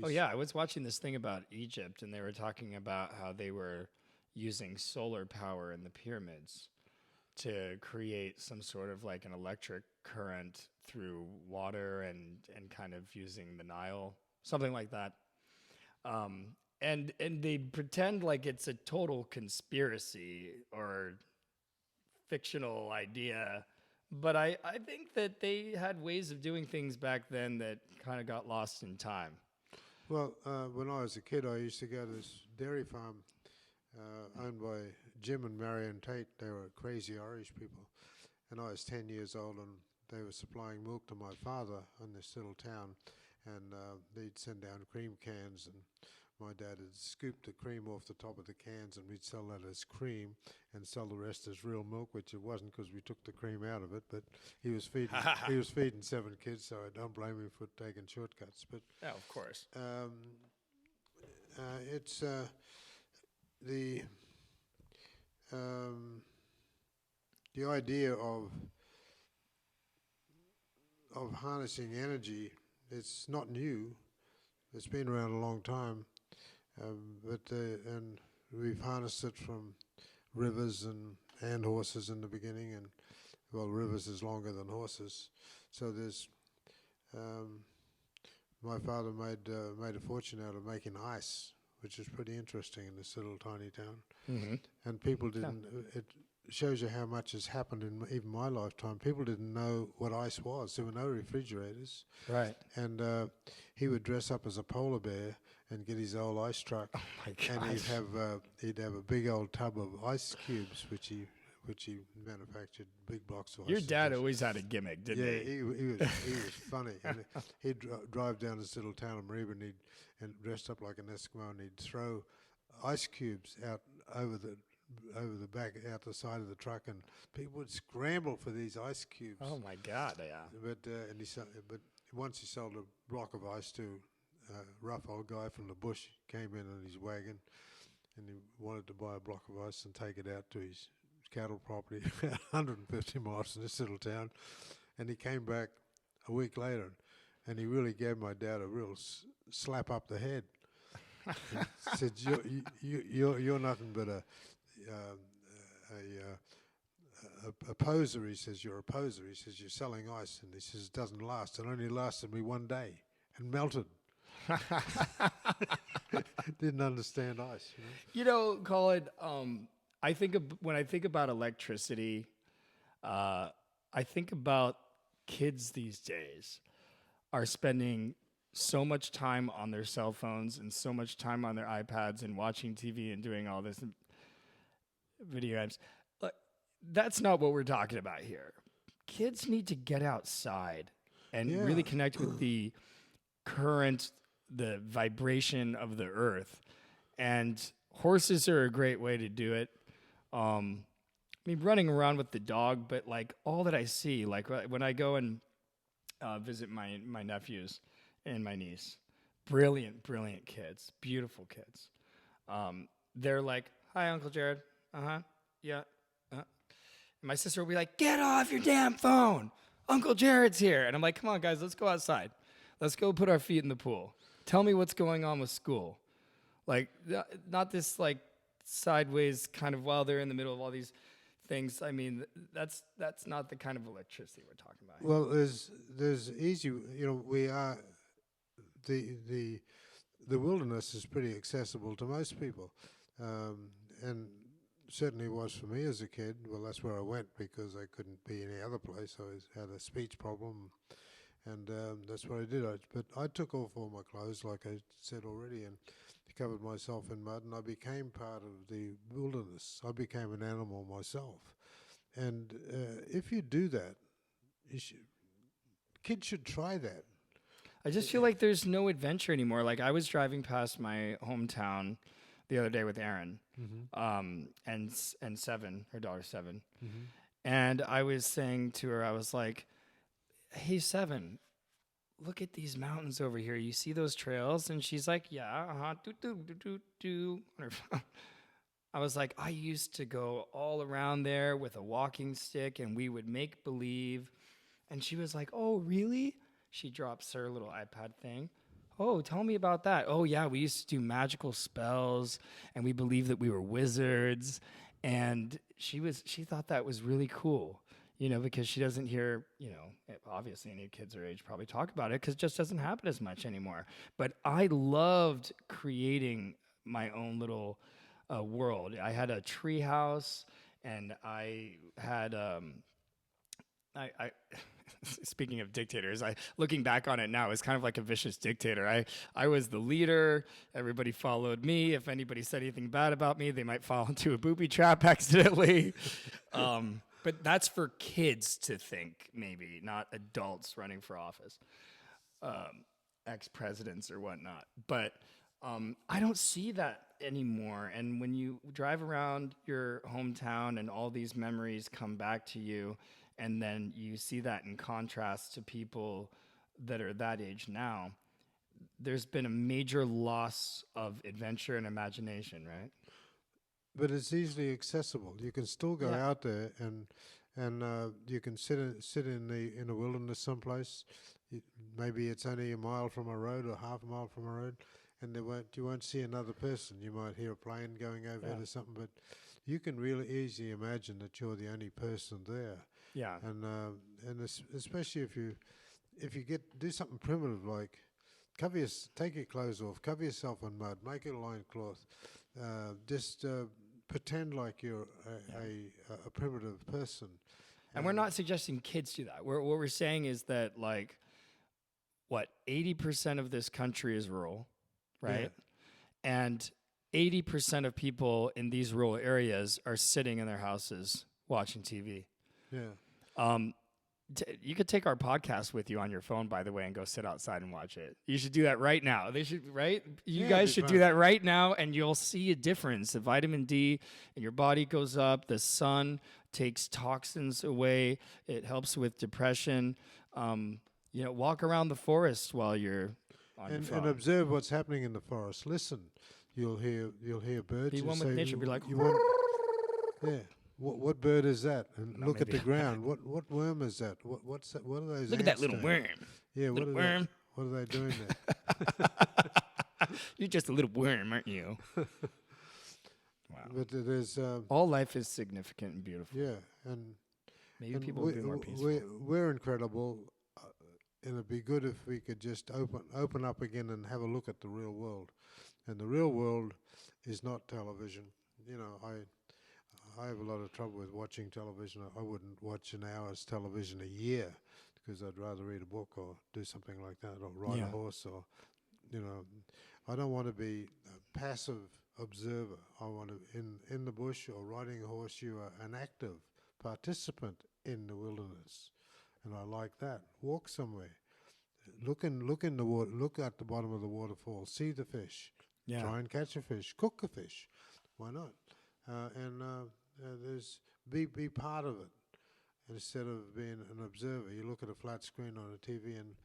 I was watching this thing about Egypt, and they were talking about how they were using solar power in the pyramids to create some sort of like an electric current through water and kind of using the Nile, something like that. And they pretend like it's a total conspiracy or fictional idea. But I think that they had ways of doing things back then that kind of got lost in time. Well, when I was a kid, I used to go to this dairy farm owned by Jim and Marion Tate. They were crazy Irish people. And I was 10 years old, and they were supplying milk to my father in this little town. And they'd send down cream cans, and my dad had scooped the cream off the top of the cans, and we'd sell that as cream and sell the rest as real milk, which it wasn't because we took the cream out of it. But he was feeding 7 kids, so I don't blame him for taking shortcuts. But yeah, of course. It's the idea of harnessing energy. It's not new. It's been around a long time, and we've harnessed it from rivers and horses in the beginning, and well, rivers is longer than horses. So there's my father made a fortune out of making ice, which is pretty interesting in this little tiny town. Mm-hmm. And people didn't. It shows you how much has happened in even my lifetime. People didn't know what ice was. There were no refrigerators. Right. And he would dress up as a polar bear and get his old ice truck. Oh my gosh. And he'd have a big old tub of ice cubes, which he manufactured big blocks of. Your dad always had a gimmick, didn't he? Yeah, he was funny. And he'd drive down this little town of Mariba, and dressed up like an Eskimo, and he'd throw ice cubes out over the back, out the side of the truck, and people would scramble for these ice cubes. Oh my God! Yeah. But once he sold a block of ice to a rough old guy from the bush, came in his wagon, and he wanted to buy a block of ice and take it out to his cattle property, 150 miles in this little town, and he came back a week later, and he really gave my dad a real slap up the head. He said, "You're nothing but a poser." He says, "You're a poser." He says, "You're selling ice," and he says, "It doesn't last." It only lasted me one day and melted. Didn't understand ice. You know, Colin, I think when I think about electricity, I think about kids these days are spending so much time on their cell phones and so much time on their iPads and watching TV and doing all this video games. That's not what we're talking about here. Kids need to get outside and really connect with the current, the vibration of the earth. And horses are a great way to do it. I mean, running around with the dog, but like all that I see, like when I go and visit my nephews and my niece, brilliant kids, beautiful kids. They're like, "Hi, Uncle Jared." Yeah. And my sister will be like, "Get off your damn phone. Uncle Jared's here." And I'm like, "Come on, guys, let's go outside. Let's go put our feet in the pool. Tell me what's going on with school." Like, not this like sideways kind of while they're in the middle of all these things. I mean, that's not the kind of electricity we're talking about here. Well, there's easy. We are the wilderness is pretty accessible to most people, and certainly was for me as a kid. Well, that's where I went because I couldn't be any other place. I had a speech problem, and that's what I did. But I took off all my clothes, like I said already, and covered myself in mud, and I became part of the wilderness. I became an animal myself. And if you do that, kids should try that. I just feel like there's no adventure anymore. Like, I was driving past my hometown the other day with Erin, and Seven, her daughter Seven, and I was saying to her, I was like, "Hey, Seven, look at these mountains over here. You see those trails?" And she's like, "Yeah, do." I was like, "I used to go all around there with a walking stick, and we would make believe." And she was like, "Oh, really?" She drops her little iPad thing. "Oh, tell me about that." "Oh, yeah, we used to do magical spells, and we believed that we were wizards." And she thought that was really cool. because she doesn't hear, obviously any kids her age probably talk about it because it just doesn't happen as much anymore. But I loved creating my own little world. I had a tree house, and I had I speaking of dictators, looking back on it now, it's kind of like a vicious dictator. I was the leader. Everybody followed me. If anybody said anything bad about me, they might fall into a booby trap accidentally. But that's for kids to think, maybe, not adults running for office, ex-presidents or whatnot. But I don't see that anymore. And when you drive around your hometown and all these memories come back to you, and then you see that in contrast to people that are that age now, there's been a major loss of adventure and imagination, right? But it's easily accessible. You can still go out there and you can sit in a wilderness someplace. Maybe it's only a mile from a road or half a mile from a road, and you won't see another person. You might hear a plane going overhead or something, but you can really easily imagine that you're the only person there. Yeah. And especially if you do something primitive like take your clothes off, cover yourself in mud, make a loincloth, just pretend like you're a primitive person. And we're not suggesting kids do that. What we're saying is that 80% of this country is rural, right? Yeah. And 80% of people in these rural areas are sitting in their houses watching TV. Yeah. You could take our podcast with you on your phone, by the way, and go sit outside and watch it. You should do that right now. You guys should do that right now, and you'll see a difference. The vitamin D in your body goes up. The sun takes toxins away. It helps with depression. Walk around the forest while you're on your phone. And observe what's happening in the forest. Listen. You'll hear birds. Be one with nature. Be like, yeah. What bird is that? And look at the ground. What worm is that? What's that? What are those? Look at that little worm. Yeah, little worm. What are they doing there? You're just a little worm, aren't you? Wow. But there's all life is significant and beautiful. Yeah, and maybe people will be more peaceful. We're incredible, and it'd be good if we could just open up again and have a look at the real world. And the real world is not television. I have a lot of trouble with watching television. I wouldn't watch an hour's television a year because I'd rather read a book or do something like that or ride a horse or, I don't want to be a passive observer. I want to, in the bush or riding a horse, you are an active participant in the wilderness. And I like that. Walk somewhere. Look in the water. Look at the bottom of the waterfall. See the fish. Yeah. Try and catch a fish. Cook a fish. Why not? Be part of it instead of being an observer. You look at a flat screen on a TV and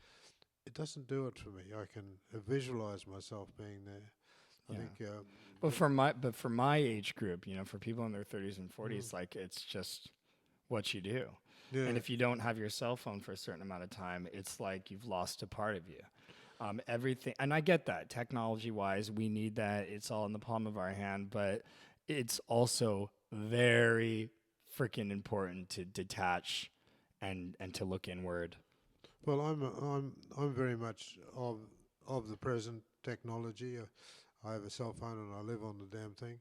it doesn't do it for me. I can visualize myself being there. I think. But for my age group, for people in their 30s and 40s, it's just what you do. Yeah. And if you don't have your cell phone for a certain amount of time, it's like you've lost a part of you. Everything, and I get that technology-wise, we need that. It's all in the palm of our hand, but it's also very freaking important to detach and to look inward. Well, I'm very much of the present technology. I have a cell phone and I live on the damn thing.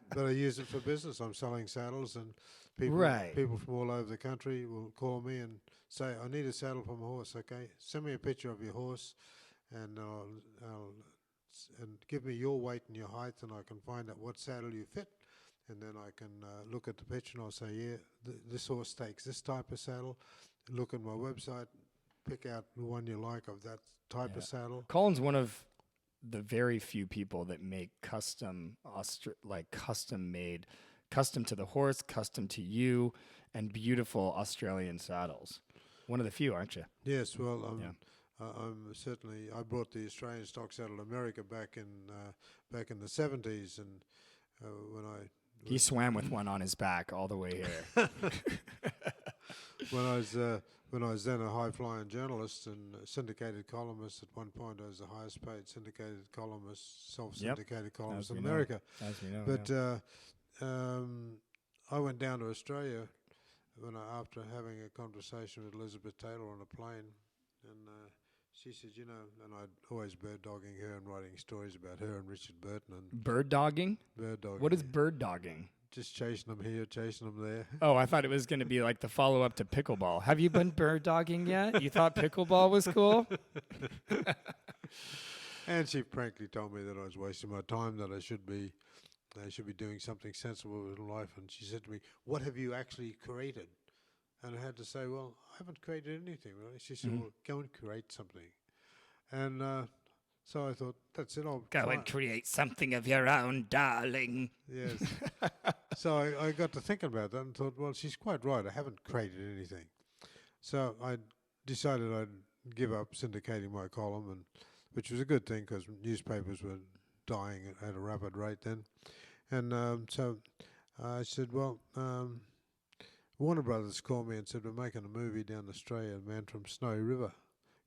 But I use it for business. I'm selling saddles, and people from all over the country will call me and say, I need a saddle for my horse. Okay, send me a picture of your horse, and and give me your weight and your height, and I can find out what saddle you fit. And then I can look at the picture and I'll say, this horse takes this type of saddle. Look at my website, pick out the one you like of that type of saddle. Colin's one of the very few people that make custom made, custom to the horse, custom to you, and beautiful Australian saddles. One of the few, aren't you? Yes, well, I'm certainly. I brought the Australian stock saddle to America back in the 70s, and he swam with one on his back all the way here. When I was then a high-flying journalist and a syndicated columnist, at one point I was the highest-paid syndicated columnist, self-syndicated columnist in America. As we know. But I went down to Australia after having a conversation with Elizabeth Taylor on a plane, and she said, you know, and I'd always bird dogging her and writing stories about her and Richard Burton and Bird dogging? bird dogging. What is bird dogging? Just chasing them here, chasing them there. Oh, I thought it was going to be like the follow-up to pickleball. Have you been bird dogging yet? You thought pickleball was cool? And she frankly told me that I was wasting my time, that I should be doing something sensible with life. And she said to me, "What have you actually created?" And I had to say, "Well, I haven't created anything, really." She said, "Well, go and create something." And so I thought, that's it. I'll Go and create something of your own, darling. Yes. So I got to thinking about that and thought, well, she's quite right. I haven't created anything. So I decided I'd give up syndicating my column, and which was a good thing because newspapers were dying at a rapid rate then. And so I said, well, Warner Brothers called me and said, we're making a movie down Australia, Man from Snowy River.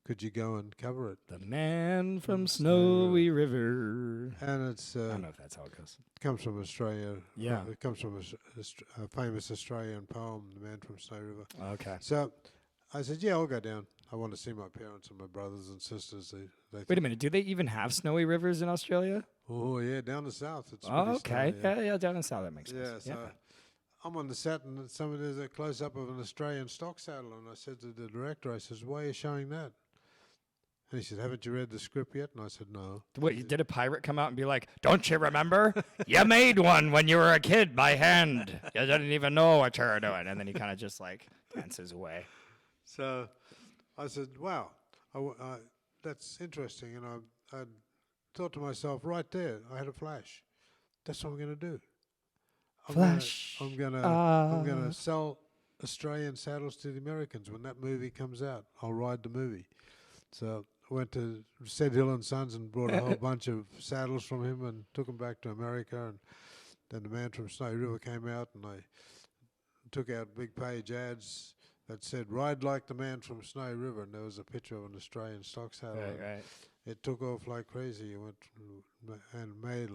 Could you go and cover it? The Man from Snowy River. And it's... I don't know if that's how it goes. It comes from Australia. Yeah. It comes from a famous Australian poem, The Man from Snowy River. Okay. So I said, yeah, I'll go down. I want to see my parents and my brothers and sisters. Wait a minute. Do they even have snowy rivers in Australia? Oh, yeah, down the south. It's okay. Snowy, Yeah, down in the south. That makes sense. Yeah, so I'm on the set, and there's a close-up of an Australian stock saddle, and I said to the director, I says, why are you showing that? And he said, haven't you read the script yet? And I said, no. What, did a pirate come out and be like, don't you remember? You made one when you were a kid by hand. You didn't even know what you were doing. And then he kind of just like dances away. So I said, wow, that's interesting. And I thought to myself, right there, I had a flash. That's what I'm going to do. I'm going to sell Australian saddles to the Americans. When that movie comes out, I'll ride the movie. So I went to Sid Hill and Sons and brought a whole bunch of saddles from him and took them back to America. And then The Man from Snowy River came out, and I took out big page ads that said, ride like the man from Snowy River. And there was a picture of an Australian stock saddle. Right. It took off like crazy. It went and made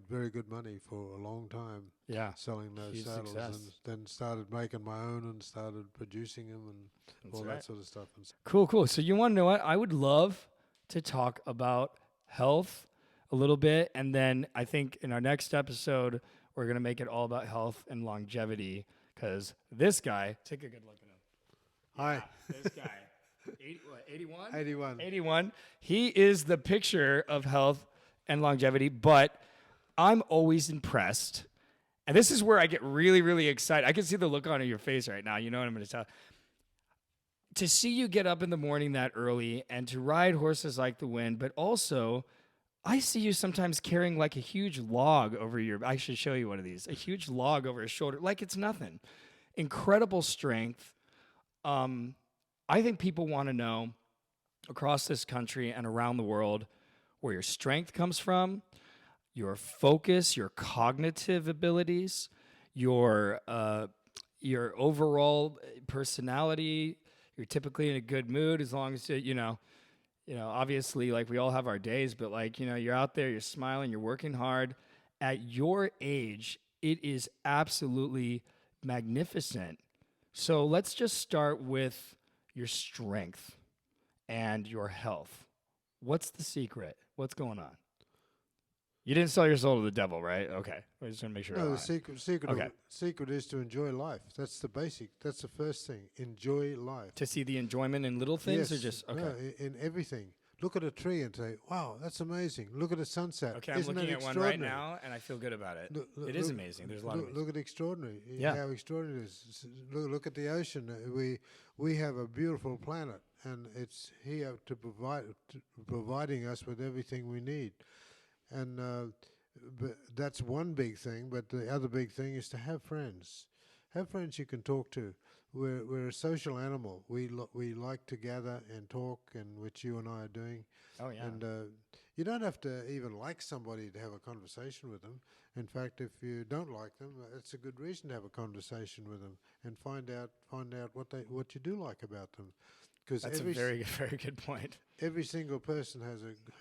very good money for a long time. Yeah, selling those huge saddles, success. and then started making my own and started producing them and all that sort of stuff. Cool. So you want to know what? I would love to talk about health a little bit, and then I think in our next episode we're gonna make it all about health and longevity, because this guy, take a good look at him. Hi. This guy. 81? 81. 81. He is the picture of health and longevity, but I'm always impressed. And this is where I get really, really excited. I can see the look on your face right now. You know what I'm going to tell. To see you get up in the morning that early and to ride horses like the wind, but also I see you sometimes carrying like a huge log over your, I should show you one of these, a huge log over his shoulder, like it's nothing. Incredible strength. I think people want to know across this country and around the world where your strength comes from, your focus, your cognitive abilities, your overall personality. You're typically in a good mood as long as you know, obviously, like we all have our days, but like, you're out there, you're smiling, you're working hard. At your age, it is absolutely magnificent. So let's just start with your strength and your health. What's the secret? What's going on? You didn't sell your soul to the devil, right? Okay. I just want to make sure. No, the secret is to enjoy life. That's the basic. That's the first thing. Enjoy life. To see the enjoyment in little things, yes, or just okay? No, in everything. Look at a tree and say, "Wow, that's amazing." Look at a sunset. Okay, I'm looking at one right now, and I feel good about it. It is amazing. There's a lot of look at extraordinary. Yeah. How extraordinary it is. Look at the ocean. We have a beautiful planet, and it's here to providing us with everything we need. And but that's one big thing. But the other big thing is to have friends. Have friends you can talk to. We're a social animal. We like to gather and talk, and which you and I are doing. Oh yeah. And you don't have to even like somebody to have a conversation with them. In fact, if you don't like them, it's a good reason to have a conversation with them and find out what you do like about them. Because that's a very good point. Every single person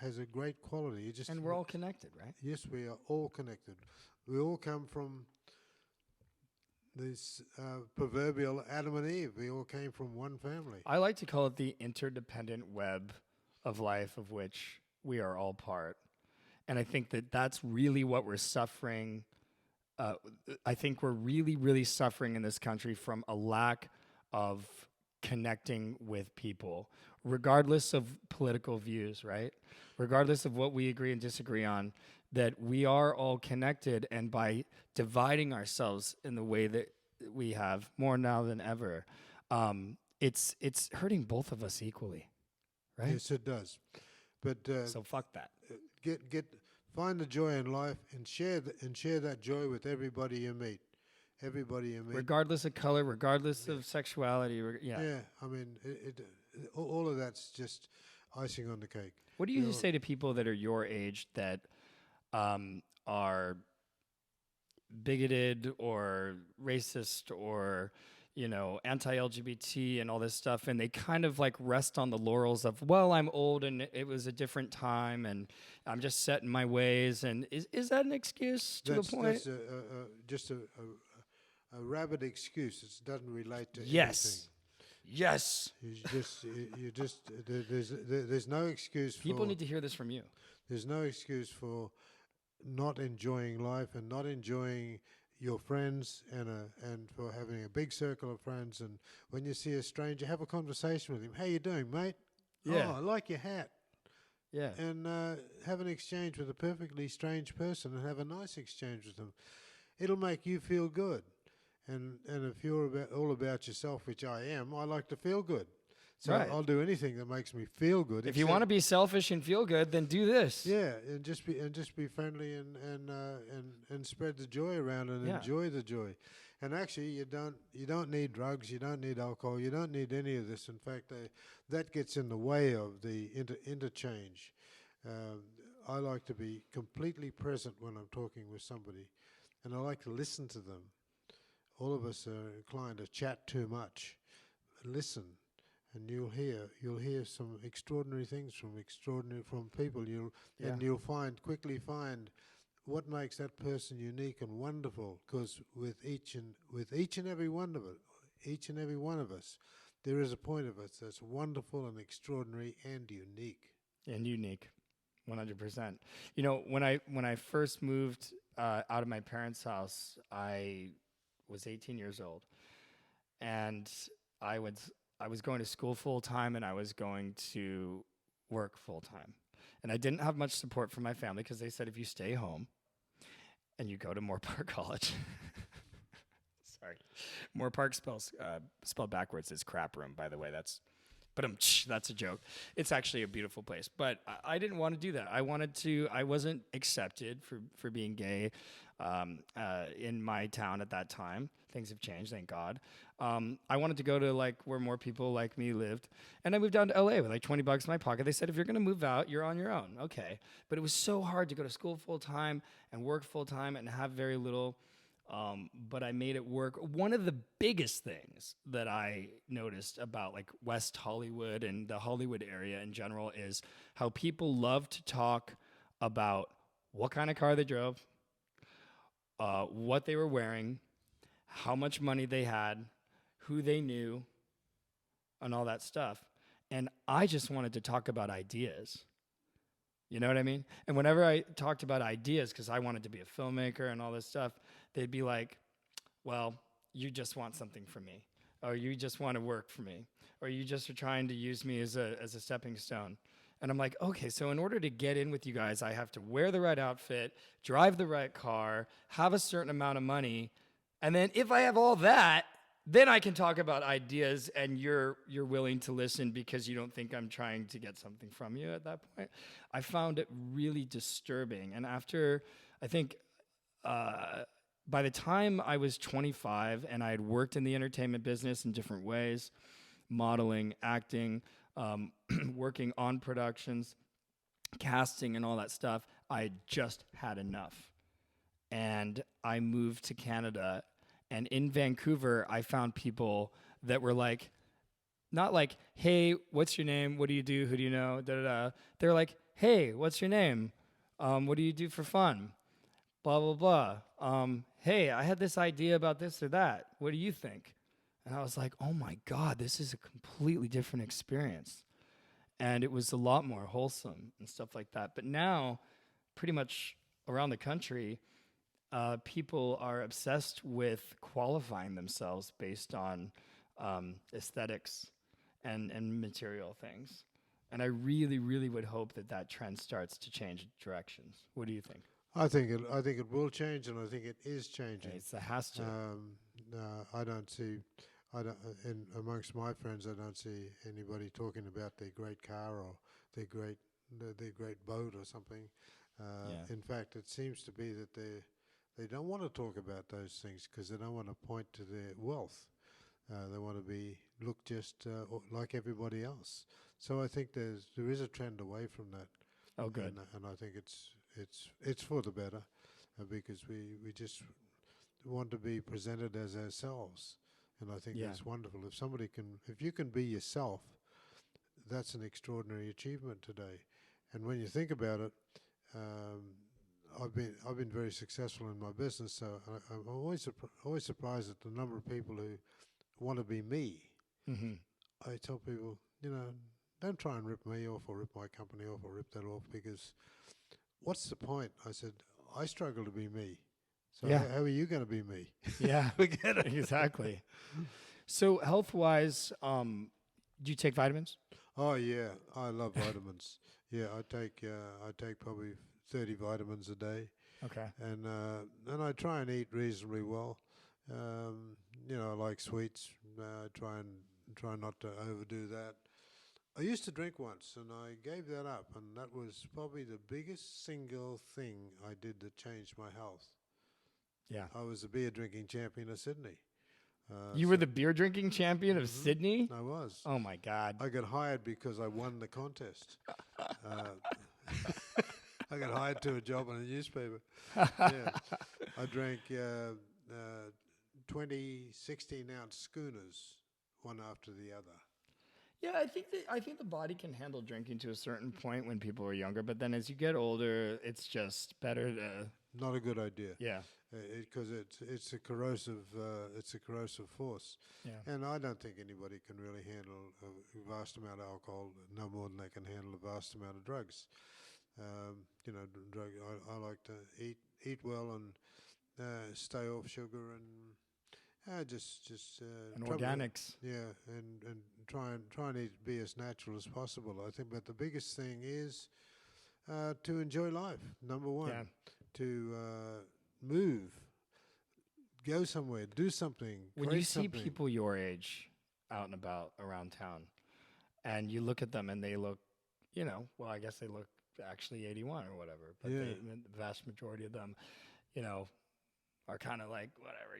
has a great quality. And we're all connected, right? Yes, we are all connected. We all come from this proverbial Adam and Eve. We all came from one family. I like to call it the interdependent web of life of which we are all part. And I think that that's really what we're suffering. I think we're really, really suffering in this country from a lack of connecting with people, regardless of political views, right? Regardless of what we agree and disagree on, that we are all connected. And by dividing ourselves in the way that we have more now than ever, it's hurting both of us equally, right? Yes, it does. But so fuck that. Find the joy in life and share that joy with everybody you meet. Regardless of color, regardless of sexuality. Yeah, I mean, all of that's just icing on the cake. What do you say to people that are your age that are bigoted or racist or, anti-LGBT and all this stuff, and they kind of like rest on the laurels of, well, I'm old and it was a different time and I'm just set in my ways, and is that an excuse to a point? That's just a rabid excuse. It doesn't relate to yes. anything. Yes. There's no excuse for... People need to hear this from you. There's no excuse for not enjoying life and not enjoying your friends and for having a big circle of friends. And when you see a stranger, have a conversation with him. How you doing, mate? Yeah. Oh, I like your hat. Yeah. And have an exchange with a perfectly strange person and have a nice exchange with them. It'll make you feel good. And if you're all about yourself, which I am, I like to feel good. So right. I'll do anything that makes me feel good. If you want to be selfish and feel good, then do this. Yeah, and just be friendly and spread the joy around and enjoy the joy. And actually, you don't need drugs, you don't need alcohol, you don't need any of this. In fact, that gets in the way of the interchange. I like to be completely present when I'm talking with somebody, and I like to listen to them. All of us are inclined to chat too much. Listen. And you'll hear some extraordinary things from people. You'll quickly find what makes that person unique and wonderful. Because with each and every one of us, there is a point of us that's wonderful and extraordinary and unique. 100%. When I first moved out of my parents' house, I was 18 years old, and I was going to school full time and I was going to work full time. And I didn't have much support from my family because they said, if you stay home and you go to Moore Park College, sorry, Moore Park spelled backwards is crap room, by the way. That's a joke. It's actually a beautiful place, but I didn't want to do that. I wasn't accepted for being gay in my town at that time. Things have changed, thank God. I wanted to go to where more people like me lived, and I moved down to LA with $20 in my pocket. They said, if you're going to move out, you're on your own. Okay, but it was so hard to go to school full time and work full time and have very little. But I made it work. One of the biggest things that I noticed about West Hollywood and the Hollywood area in general is how people love to talk about what kind of car they drove, what they were wearing, how much money they had, who they knew, and all that stuff. And I just wanted to talk about ideas. You know what I mean? And whenever I talked about ideas, because I wanted to be a filmmaker and all this stuff, they'd be like, well, you just want something from me, or you just want to work for me, or you just are trying to use me as a stepping stone. And I'm like, okay, so in order to get in with you guys, I have to wear the right outfit, drive the right car, have a certain amount of money, and then if I have all that, then I can talk about ideas, and you're willing to listen because you don't think I'm trying to get something from you at that point. I found it really disturbing. And after, I think, by the time I was 25 and I had worked in the entertainment business in different ways, modeling, acting, working on productions, casting, and all that stuff, I had just had enough. And I moved to Canada. And in Vancouver, I found people that were not like, hey, what's your name? What do you do? Who do you know? Da, da, da. They're like, hey, what's your name? What do you do for fun? blah, blah, blah. Hey, I had this idea about this or that. What do you think? And I was like, oh my God, this is a completely different experience. And it was a lot more wholesome and stuff like that. But now, pretty much around the country, people are obsessed with qualifying themselves based on aesthetics and material things. And I really, really would hope that trend starts to change directions. What do you think? I think it will change, and I think it is changing. It has to. I don't see, in amongst my friends, I don't see anybody talking about their great car or their great boat or something. In fact, it seems to be that they don't want to talk about those things because they don't want to point to their wealth. They want to look just like everybody else. So I think there is a trend away from that. Oh, good. And I think it's for the better, because we just want to be presented as ourselves, and I think that's wonderful. If you can be yourself, that's an extraordinary achievement today. And when you think about it, I've been very successful in my business, so I'm always surprised at the number of people who want to be me. Mm-hmm. I tell people, don't try and rip me off or rip my company off or rip that off, because what's the point? I said, I struggle to be me. So how are you going to be me? Yeah, Forget it. Exactly. So health-wise, do you take vitamins? Oh yeah, I love vitamins. Yeah, I take probably 30 vitamins a day. Okay. And I try and eat reasonably well. I like sweets. I try not to overdo that. I used to drink once, and I gave that up, and that was probably the biggest single thing I did to change my health. Yeah. I was the beer drinking champion of Sydney. You were the beer drinking champion of Sydney? I was. Oh my God. I got hired because I won the contest. I got hired to a job in a newspaper. Yeah. I drank 20 16-ounce schooners, one after the other. Yeah, I think the body can handle drinking to a certain point when people are younger, but then as you get older, it's just better to. Not a good idea. Yeah. Because it's a corrosive force. Yeah. And I don't think anybody can really handle a vast amount of alcohol no more than they can handle a vast amount of drugs. I like to eat well and stay off sugar and just and organics. Yeah, and try and be as natural as possible. I think, but the biggest thing is to enjoy life. Number one, to move, go somewhere, do something. When you see people your age out and about around town, and you look at them and they look, I guess they look actually 81 or whatever, but the vast majority of them, are kind of like whatever,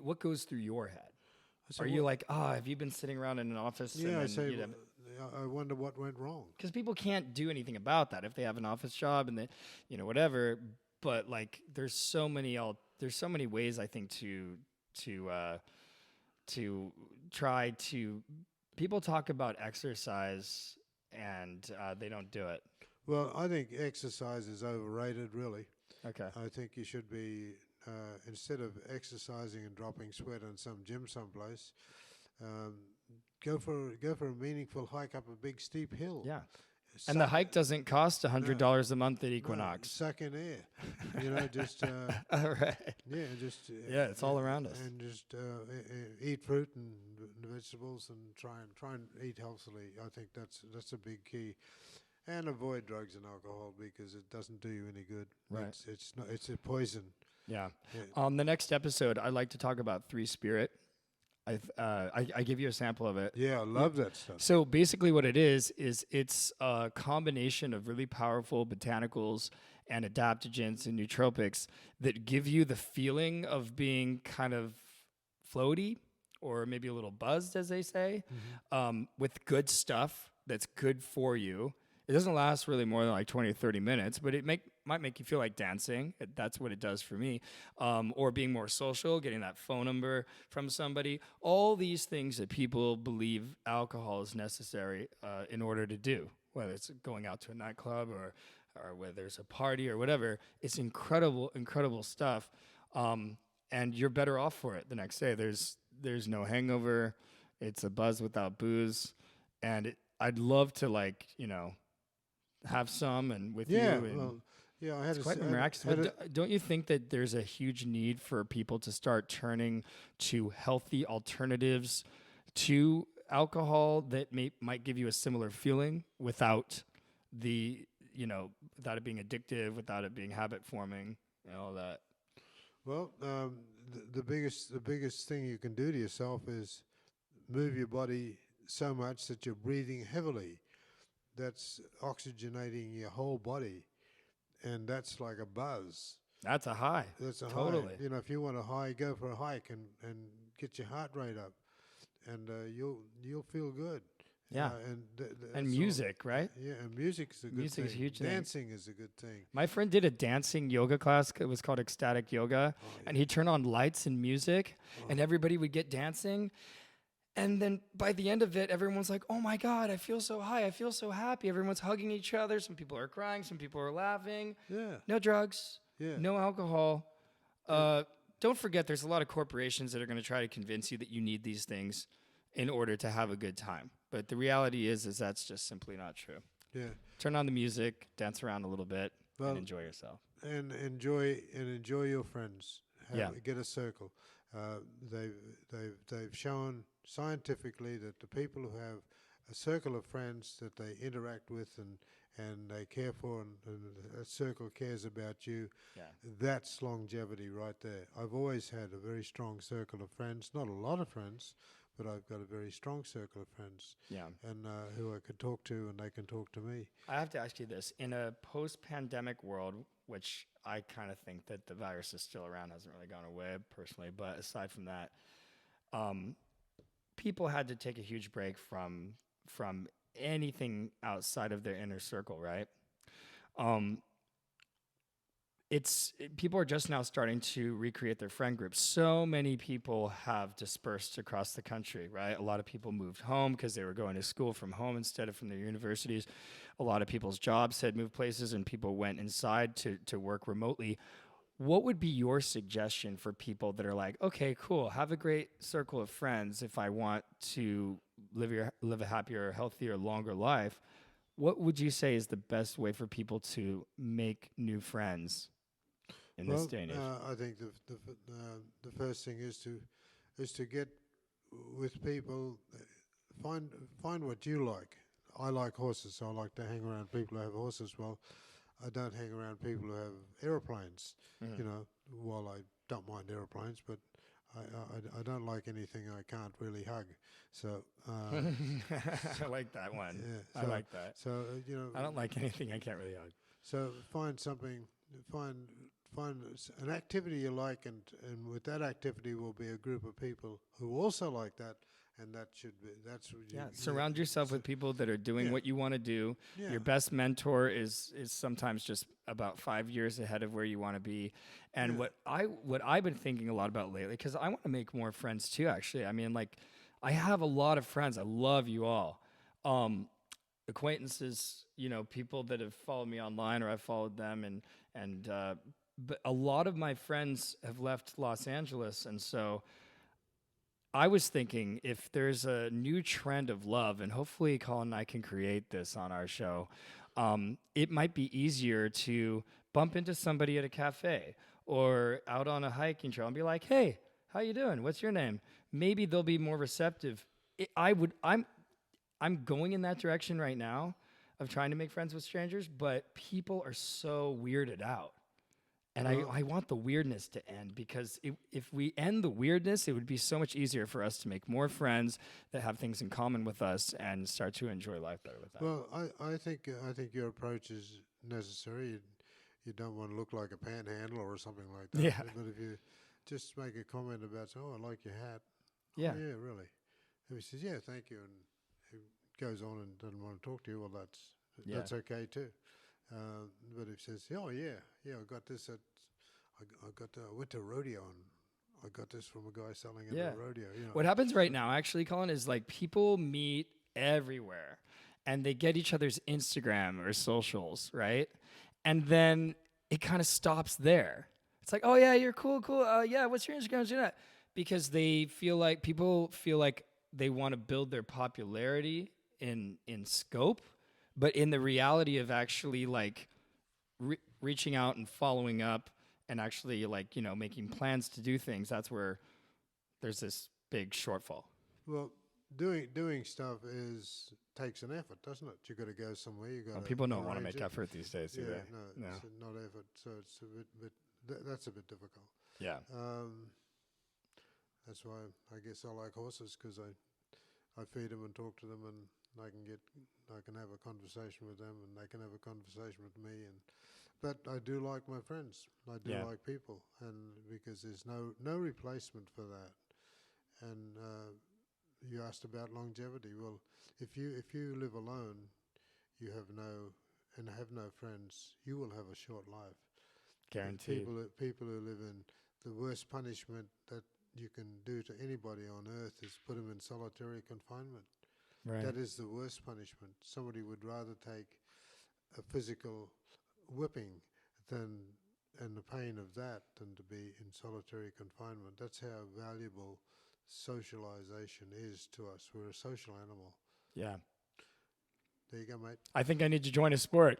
what goes through your head? Are you like, have you been sitting around in an office? Yeah, I say, I wonder what went wrong. Because people can't do anything about that if they have an office job and they, whatever. But like, there's so many ways I think to try to. People talk about exercise and they don't do it. Well, I think exercise is overrated, really. Okay. I think you should be. Instead of exercising and dropping sweat in some gym someplace, go for a meaningful hike up a big steep hill. Yeah, and the hike doesn't cost $100 a month at Equinox. Suck in air, just all right. Yeah, just it's all around us. And just eat fruit and vegetables and try and eat healthily. I think that's a big key. And avoid drugs and alcohol because it doesn't do you any good. Right. It's a poison. Yeah. The next episode, I'd like to talk about 3-Spirit. I give you a sample of it. Yeah, I love that stuff. So basically what it is it's a combination of really powerful botanicals and adaptogens and nootropics that give you the feeling of being kind of floaty or maybe a little buzzed, as they say, with good stuff that's good for you. It doesn't last really more than like 20 or 30 minutes, but it might make you feel like dancing. That's what it does for me. Or being more social, getting that phone number from somebody. All these things that people believe alcohol is necessary in order to do, whether it's going out to a nightclub or or whether there's a party or whatever, it's incredible stuff. And you're better off for it the next day. There's no hangover. It's a buzz without booze. And I'd love to, like, have some and with you. And well, yeah, I had it's quite relaxing. But don't you think that there's a huge need for people to start turning to healthy alternatives to alcohol that might give you a similar feeling without without it being addictive, without it being habit forming, and all that? Well, the biggest thing you can do to yourself is move your body so much that you're breathing heavily. That's oxygenating your whole body, and that's like a buzz. That's a high. That's a totally. high. If you want a high, go for a hike and get your heart rate up, and you'll feel good. Yeah, and music, right? Yeah, and music is a good music thing. Is a huge Dancing is a good thing. My friend did a dancing yoga class. It was called ecstatic yoga, and he turned on lights and music, and everybody would get dancing. And then by the end of it, everyone's like, "Oh my God, I feel so high. I feel so happy." Everyone's hugging each other. Some people are crying. Some people are laughing. Yeah. No drugs. Yeah. No alcohol. Don't forget, there's a lot of corporations that are going to try to convince you that you need these things in order to have a good time. But the reality is that's just simply not true. Yeah. Turn on the music, dance around a little bit, and enjoy yourself. And enjoy your friends. Get a circle. They've shown scientifically that the people who have a circle of friends that they interact with and they care for, and a circle cares about you, that's longevity right there. I've always had a very strong circle of friends, not a lot of friends, but I've got a very strong circle of friends, and who I can talk to, and they can talk to me. I have to ask you this. In a post-pandemic world, which I kind of think that the virus is still around, hasn't really gone away personally, but aside from that, people had to take a huge break from anything outside of their inner circle, right? People are just now starting to recreate their friend groups. So many people have dispersed across the country, right? A lot of people moved home because they were going to school from home instead of from their universities. A lot of people's jobs had moved places, and people went inside to work remotely. What would be your suggestion for people that are like, okay, cool, have a great circle of friends if I want to live a happier, healthier, longer life? What would you say is the best way for people to make new friends in this day and age? I think the first thing is to get with people, find what you like. I like horses, so I like to hang around people who have horses. Well, I don't hang around people who have airplanes. While I don't mind airplanes, but I don't like anything I can't really hug. So I like that one. Yeah, I like that. So I don't like anything I can't really hug. So find an activity you like, and with that activity will be a group of people who also like that. And that's what you... surround yourself with people that are doing what you want to do. Yeah. Your best mentor is sometimes just about 5 years ahead of where you want to be. And what I've been thinking a lot about lately, because I want to make more friends too, actually. I mean, like, I have a lot of friends. I love you all. Acquaintances, people that have followed me online, or I've followed them. But a lot of my friends have left Los Angeles, and so I was thinking, if there's a new trend of love, and hopefully Colin and I can create this on our show, it might be easier to bump into somebody at a cafe or out on a hiking trail and be like, "Hey, how you doing? What's your name?" Maybe they'll be more receptive. I'm going in that direction right now of trying to make friends with strangers, but people are so weirded out. And I want the weirdness to end, because if we end the weirdness, it would be so much easier for us to make more friends that have things in common with us and start to enjoy life better with that. Well, I think your approach is necessary. You don't want to look like a panhandler or something like that. Yeah. But if you just make a comment about, "Oh, I like your hat." Yeah. "Oh, yeah, really." And he says, "Yeah, thank you," and he goes on and doesn't want to talk to you. Well, that's okay too. But if he says, "Oh yeah, I got this I went to a rodeo and I got this from a guy selling it at a rodeo." What happens right now, actually, Colin, is like people meet everywhere, and they get each other's Instagram or socials, right? And then it kind of stops there. It's like, oh yeah, you're cool. Yeah, what's your Instagram? Do that. Because people feel like they want to build their popularity in scope, but in the reality of actually like reaching out and following up and actually like, making plans to do things, that's where there's this big shortfall. Well, doing stuff takes an effort, doesn't it? You got to go somewhere. People don't want to make effort these days, do they? No, it's not effort. So it's a bit that's a bit difficult. Yeah. That's why I guess I like horses, because I feed them and talk to them, and I can have a conversation with them, and they can have a conversation with me. But I do like my friends. I do like people, and because there's no replacement for that. And you asked about longevity. Well, if you live alone, you have no friends, you will have a short life. Guaranteed. People who live in the worst punishment that you can do to anybody on earth is put them in solitary confinement. Right. That is the worst punishment. Somebody would rather take a physical whipping and the pain of that than to be in solitary confinement. That's how valuable socialization is to us. We're a social animal. Yeah. There you go, mate. I think I need to join a sport.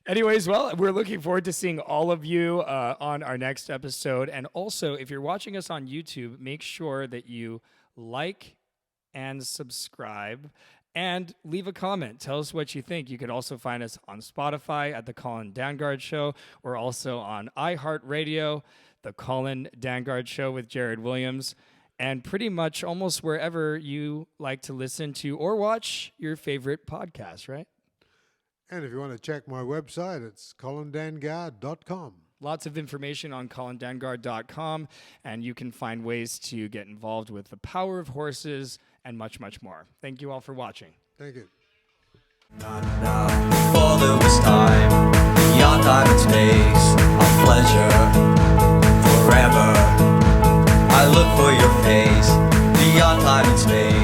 Anyways, well, we're looking forward to seeing all of you on our next episode. And also, if you're watching us on YouTube, make sure that you like and subscribe and leave a comment. Tell us what you think. You could also find us on Spotify at The Colin Dangaard Show. We're also on iHeartRadio, The Colin Dangaard Show with Jared Williams, and pretty much almost wherever you like to listen to or watch your favorite podcast, right? And if you want to check my website, it's colindangaard.com. Lots of information on colindangaard.com, and you can find ways to get involved with the power of horses and much, much more. Thank you all for watching. Thank you. For there was time, beyond time and space, a pleasure, forever. I look for your face, beyond time and space.